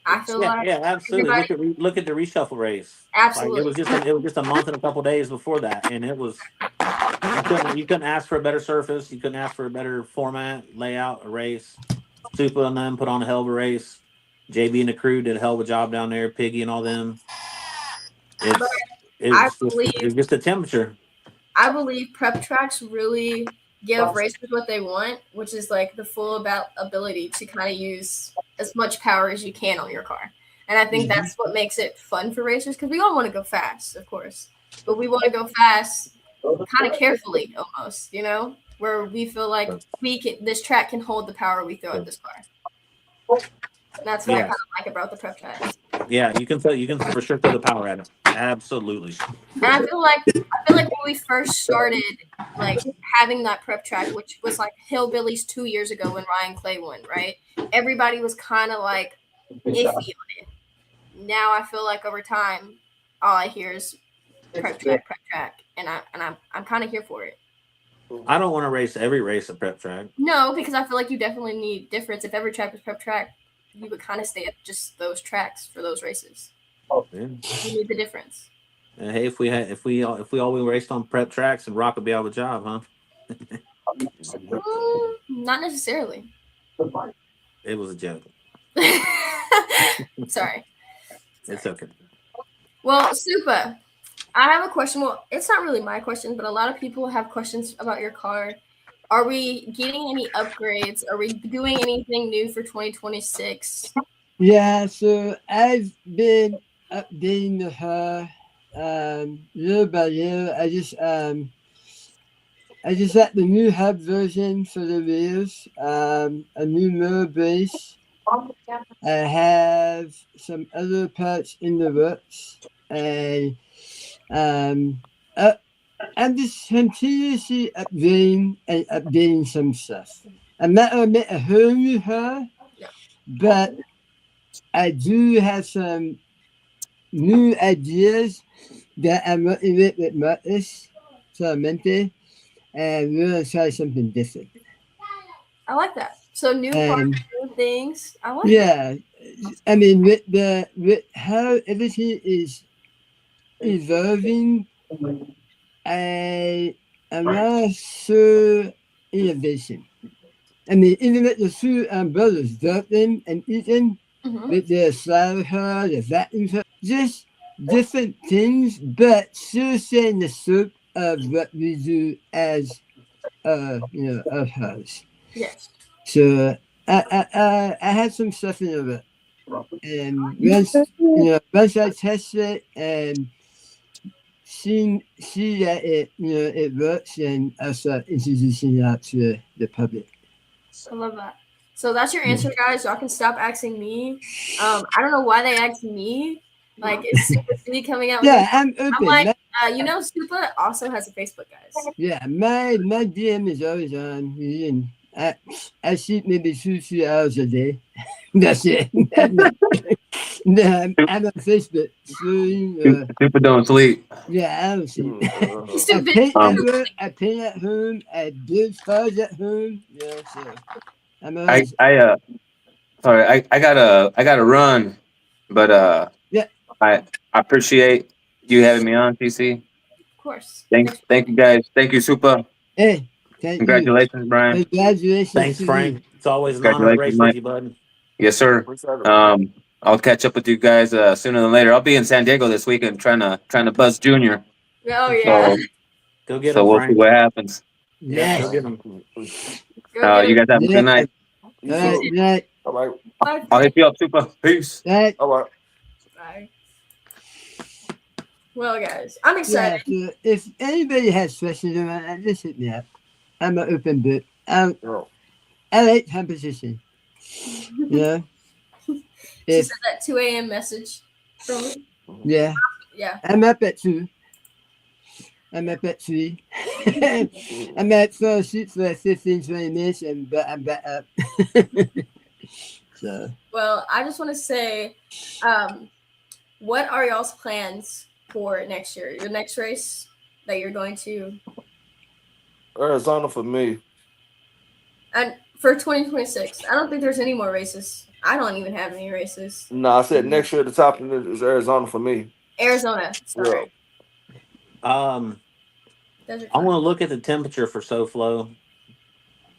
I feel like absolutely. Look at the reshuffle race. Absolutely, like, it was just a month and a couple days before that, and it was you couldn't ask for a better surface. You couldn't ask for a better format, layout, a race. Supa and them put on a hell of a race. JB and the crew did a hell of a job down there. Piggy and all them. It's just the temperature. I believe prep tracks really give racers what they want, which is like the full ability to kind of use as much power as you can on your car. And I think that's what makes it fun for racers because we all want to go fast, of course, but we want to go fast kind of carefully almost, you know, where we feel like this track can hold the power we throw at this car. That's what I kind of like about the prep tracks. Yeah, you can for sure throw the power at it. Absolutely. And I feel like when we first started like having that prep track, which was like Hillbillies 2 years ago when Ryan Clay won, right? Everybody was kind of like iffy on it. Now I feel like over time, all I hear is prep track, and I'm kind of here for it. I don't want to race every race at prep track. No, because I feel like you definitely need difference. If every track was prep track, you would kind of stay at just those tracks for those races. Yeah. You need the difference. Hey, if we all raced on prep tracks, and Rock would be out of a job, huh? Not necessarily. It was a joke. Sorry. It's okay. Well, Supa, I have a question. Well, it's not really my question, but a lot of people have questions about your car. Are we getting any upgrades? Are we doing anything new for 2026? Yeah, so I've been updating her year by year. I just got the new hub version for the rears, a new mirror base. I have some other parts in the works, and I'm just continuously updating some stuff. I'm not going to make a whole new her, but I do have some new ideas that I'm working with Marcus solamente, and we're going to try something different. I like that. So new parts, new things. I like that. I mean, with how everything is evolving, I'm not sure innovation. I mean, even with the two brothers, Dalton and Ethan, with their slide her, the vacuum her, just different things, but still saying the scope of what we do as, of hers. Yes. So I had some stuff in it, and once I test it and see that it works, and I'll start introducing it out to the public. I love that. So that's your answer, guys. Y'all can stop asking me. I don't know why they asked me. Like, is Supa Speed coming out? Yeah, I'm open. I'm like, Supa also has a Facebook, guys. Yeah, my DM is always on. And I shoot maybe 2 hours a day. That's it. No, I'm on Facebook. Super don't sleep. Yeah, I don't see. He's I too big. paint Um, at work. I paint at home. I build cars at home. Yeah, so I'm I always. I sorry, I gotta run, but Yeah. I appreciate you having me on, TC. Of course. Thank you guys. Thank you, Supa. Hey, thank you. Congratulations, Brian. Congratulations Thanks, to you. Frank. It's always an honor to Congratulations, race with Mike. you, bud. Yes, sir. I'll catch up with you guys sooner than later. I'll be in San Diego this weekend trying to buzz Junior. Oh yeah. So Go get so him, we'll see Frank. what happens. Yeah, go Yes. get him. Go get You him. guys have a Yeah. good night. You All right. too. Good night. All right. Bye. I'll hit you up, Supa. Peace. All right. All right. Bye. Well, guys, I'm Yeah. excited. So if anybody has questions about that, just hit me up. I'm an open book. I like competition. Yeah. She If sent that 2 a.m. message from me. yeah, Yeah. I'm up at 2. I'm up at 3. I'm at first shoot for 15, 20 minutes, but I'm back up. So Well, I just want to say, what are y'all's plans for next year? Your next race that you're going to, Arizona for me. and for 2026. I don't think there's any more races. I don't even have any races. No, I said next year the top of it is Arizona for me. Arizona. Sorry. Desert I Fire. want to look at the temperature for SoFlo.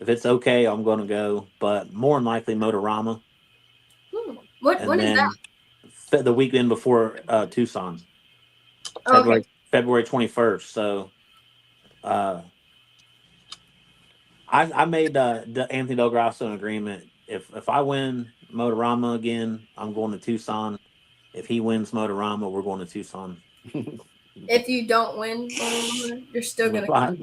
If it's okay, I'm going to go, but more than likely Motorama. When is that? The weekend before Tucson, Oh, okay. February 21st. So, I made Anthony Del Grasso an agreement. If I win Motorama again, I'm going to Tucson. If he wins Motorama, we're going to Tucson. If you don't win, you're still gonna.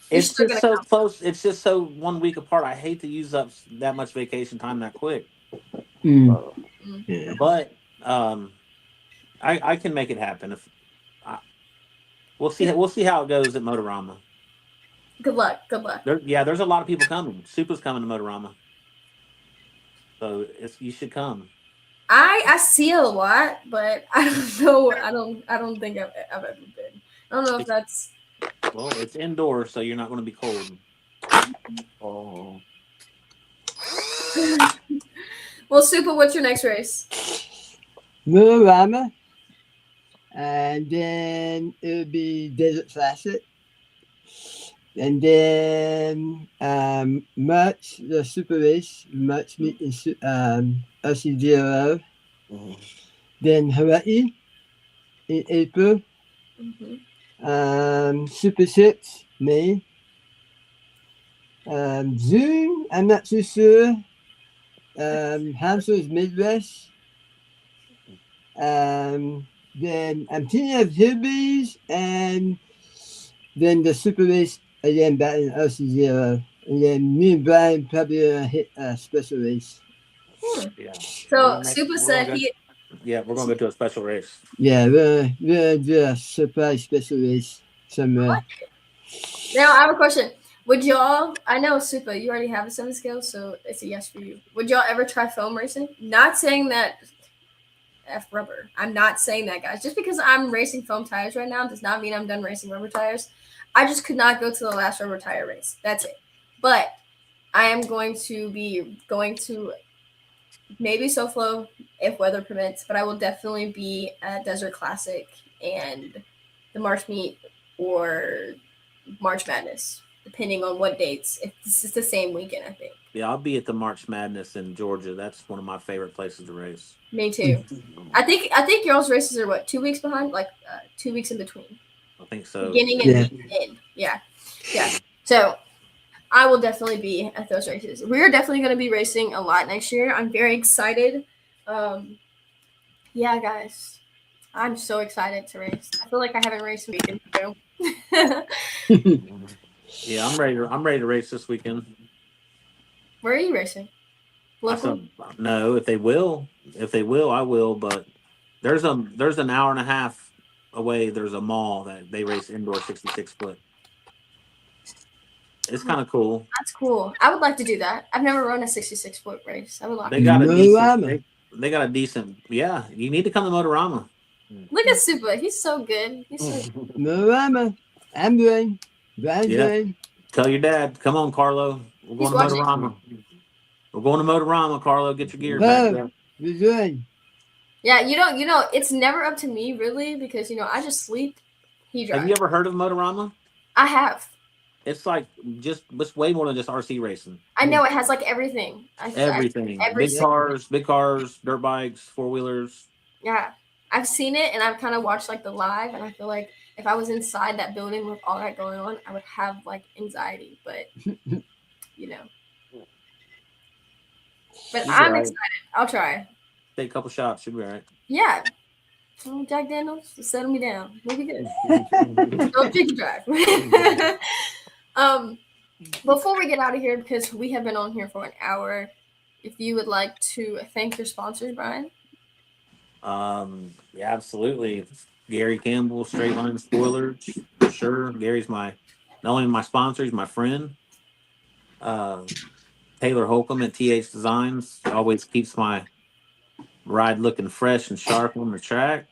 It's just so close. It's just so 1 week apart. I hate to use up that much vacation time that quick. yeah. But I can make it happen. We'll see how it goes at Motorama. Good luck. Good luck. There's a lot of people coming. Supa's coming to Motorama, so you should come. I see a lot, but I don't know. I don't think I've ever been. I don't know if that's. Well, it's indoors, so you're not going to be cold. Oh. Well, Supa, what's your next race? Motorama, and then it would be Desert Classic, and then March the Super Race, March meet in LC0, then Hawaii in April, Super 6 May, June I'm not too sure. Hampshire's Midwest. Then I'm thinking of Hillbillies, and then the Super Race again back in LC0. And then me and Brian probably hit a special race. Yeah. So Supa said he. Yeah, we're going to go to a special race. Yeah, we're gonna do a surprise special race somewhere. Now I have a question. Would y'all? I know Supa, you already have a 7 scale, so it's a yes for you. Would y'all ever try foam racing? Not saying that. F rubber. I'm not saying that, guys. Just because I'm racing foam tires right now does not mean I'm done racing rubber tires. I just could not go to the last rubber tire race. That's it. But I am going to be going to maybe SoFlo if weather permits, but I will definitely be at Desert Classic and the March Meet or March Madness, depending on what dates. If this is the same weekend, I think. Yeah, I'll be at the March Madness in Georgia. That's one of my favorite places to race. Me too. I think y'all's races are what, 2 weeks behind, like 2 weeks in between. I think so. Beginning and end. Yeah. So I will definitely be at those races. We're definitely going to be racing a lot next year. I'm very excited. Yeah, guys, I'm so excited to race. I feel like I haven't raced a weekend ago. Yeah, I'm ready to race this weekend. Where are you racing? Local? No, if they will, I will. But there's an hour and a half away. There's a mall that they race indoor 66 foot. It's kind of cool. That's cool. I would like to do that. I've never run a 66 foot race. I would like. They got a They got a decent. Yeah, you need to come to Motorama. Look at Supa. He's so good. He's so good. Motorama. I'm doing. Brian's Yeah. doing. Tell your dad. Come on, Carlo. We're He's going to watching. Motorama. We're going to Motorama, Carlo. Get your gear back Oh, there. we're doing. Yeah, you know, it's never up to me really because I just sleep. He drives. Have you ever heard of Motorama? I have. It's like it's way more than just RC racing. I know it has like everything. Everything. Every Big cars, dirt bikes, 4-wheelers. Yeah, I've seen it and I've kind of watched like the live, and I feel like if I was inside that building with all that going on, I would have like anxiety. But But I'm excited. I'll try. Take a couple shots, should be all right. Yeah. Jack Daniels, settle me down. We'll be good. Don't drink and drive. Before we get out of here, because we have been on here for an hour, if you would like to thank your sponsors, Bryan. Yeah, absolutely. Gary Campbell, Straight Line Spoilers, for sure. Gary's not only my sponsor, he's my friend. Taylor Holcomb at TH Designs always keeps my ride looking fresh and sharp on the track.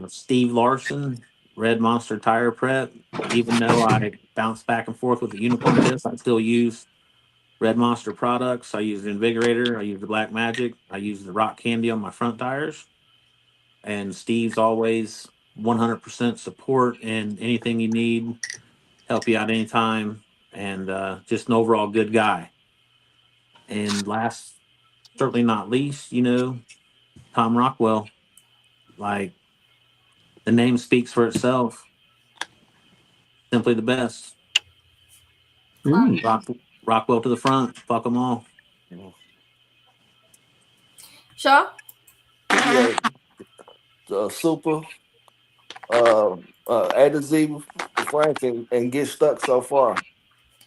Steve Larson, Red Monster Tire Prep. Even though I bounce back and forth with the Unicorn disc, I still use Red Monster products. I use the Invigorator. I use the Black Magic. I use the Rock Candy on my front tires. And Steve's always 100% support and anything you need, help you out anytime, and just an overall good guy. And last, certainly not least, Tom Rockwell. Like, the name speaks for itself. Simply the best. Rockwell to the front. Fuck them all. Shaw? Yeah. Supa. A to Z Frank and Get Stuck so far.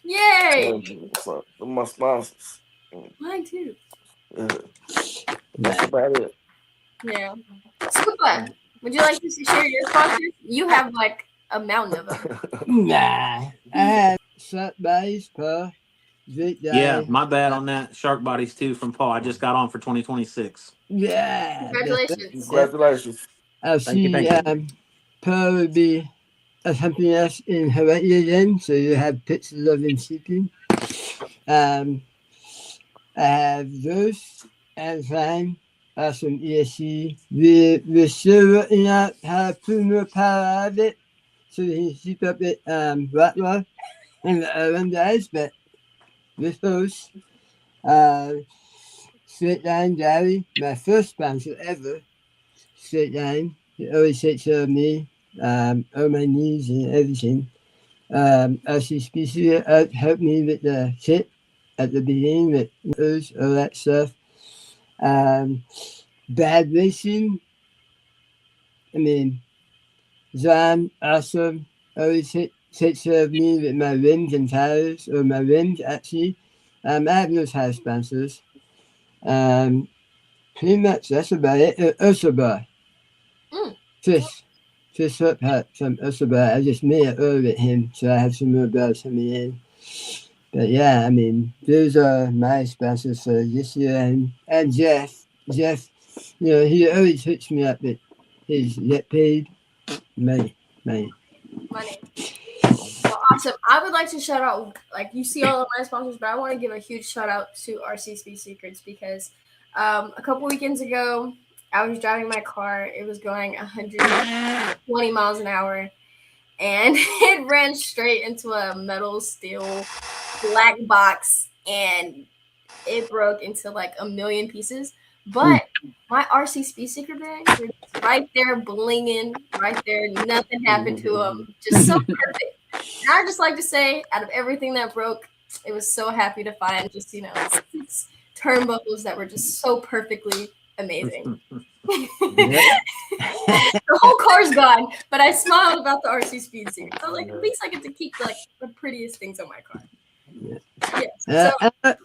Yay! So, my sponsors. Mine too. That's about it. Yeah. Supa, would you like to share your sponsors? You have like a mountain of them. Nah. I have Shark Bodies, Paul. Yeah, my bad on that. Shark Bodies too from Paul. I just got on for 2026. Yeah. Congratulations. Congratulations. I'll see Paul will be something else in Hawaii again, so you have pictures of him sleeping. I have those and Ryan from ESC. We're still working out how to put more power out of it so that he can sleep up at Rockwell and around the ice, but with those. Straight Line Gary, my first sponsor ever. Straight Line. He always takes care of me, on my knees and everything. LCSPC helped me with the kit at the beginning with all that stuff. Bad Racing. I mean, John, awesome. Always takes care of me with my rims and tires, or my rims actually. I have no tire sponsors. Pretty much that's about it. Ursula. Fish Hook Hut from Ursula. I just made it earlier with him, so I have some more bells coming in. But yeah, I mean, those are my sponsors for this year. And Jeff, he always hooks me up with his get paid money. Well, awesome. I would like to shout out, like you see all of my sponsors, but I want to give a huge shout out to RC Speed Secrets because a couple weekends ago, I was driving my car. It was going 120 miles an hour, and it ran straight into a metal steel black box, and it broke into like a million pieces. But my RC Speed Secret bags were right there blinging, right there. Nothing happened to them. Just so perfect. And I just like to say, out of everything that broke, it was so happy to find just, turnbuckles that were just so perfectly amazing. The whole car's gone, but I smiled about the RC Speed Secret. So like, at least I get to keep like the prettiest things on my car. Yeah.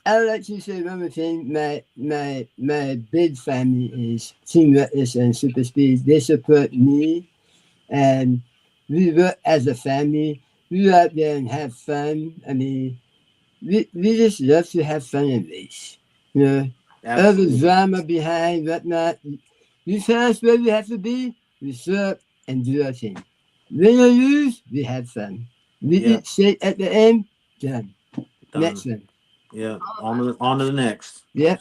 I'd like to say one more thing. My big family is Team Reckless and Supa Speed. They support me, and we work as a family. We go out there and have fun. I mean, we just love to have fun and race. All the drama behind whatnot. You tell us where we have to be, we show up and do our thing. Win or lose, we had fun. We eat shit at the end, done. Next one. Yeah, on to the next. Yep.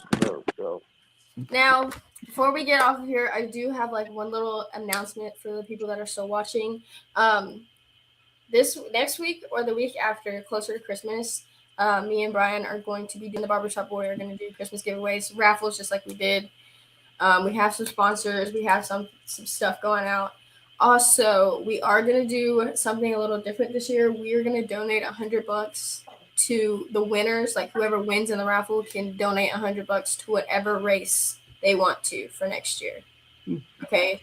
Now, before we get off of here, I do have like one little announcement for the people that are still watching. This next week or the week after, closer to Christmas, me and Bryan are going to be doing the barbershop boy. We're going to do Christmas giveaways, raffles, just like we did. We have some sponsors. We have some stuff going out. Also, we are going to do something a little different this year. We are going to donate $100 to the winners. Like whoever wins in the raffle can donate $100 to whatever race they want to for next year. Okay.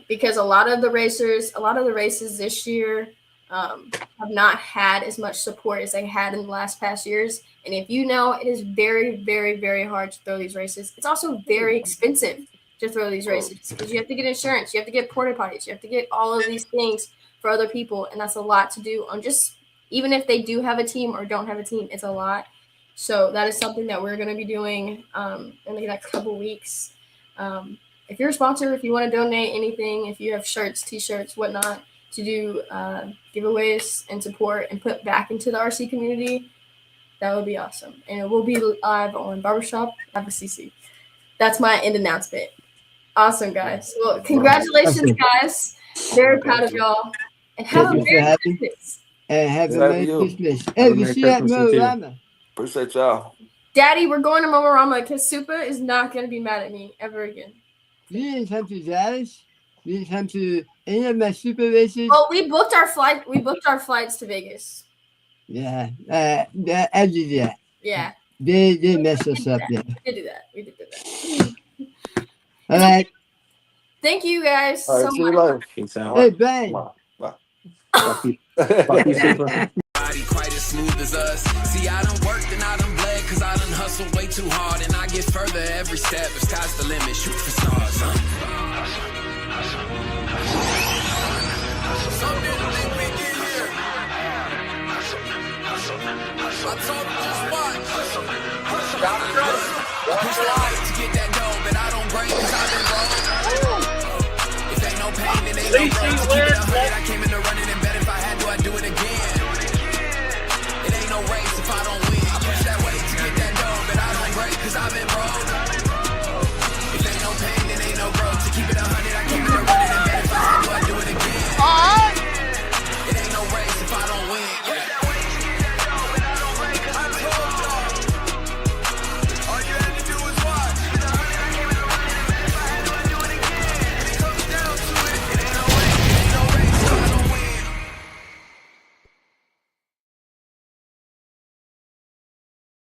Because a lot of the races this year have not had as much support as they had in the past years. And if you know, it is very, very, very hard to throw these races. It's also very expensive to throw these races because you have to get insurance, you have to get porta potties, you have to get all of these things for other people, and that's a lot to do on just even if they do have a team or don't have a team, it's a lot. So that is something that we're going to be doing in the next couple weeks. If you're a sponsor, if you want to donate anything, if you have shirts, t-shirts, whatnot, to do giveaways and support and put back into the RC community, that would be awesome. And it will be live on Barbershop at the Cici. That's my end announcement. Awesome, guys. Well, congratulations, guys. Very proud of y'all. And have a Merry Christmas. And have a Merry Christmas. Hey, we see you at Motorama. Appreciate y'all. Daddy, we're going to Motorama because Supa is not going to be mad at me ever again. You didn't come to Dallas? You didn't come to any of my Supa races? Well, we booked our flights to Vegas. Yeah, I did that. Yeah. They messed us up there. We did that. All right. Thank you guys so much. Peace out. Hey, bang. Bye. Fuck you, Supa. Body quite as smooth as us. See, I done worked and I done bled, cause I done hustled way too hard, and I get further every step. If sky's the limit, shoot for stars, huh? Some didn't think we'd get here. I told them just watch. I push the lights to get that dough, but I don't break cause I've been broke. If ain't no pain, then ain't no growth. To keep it 100, I came in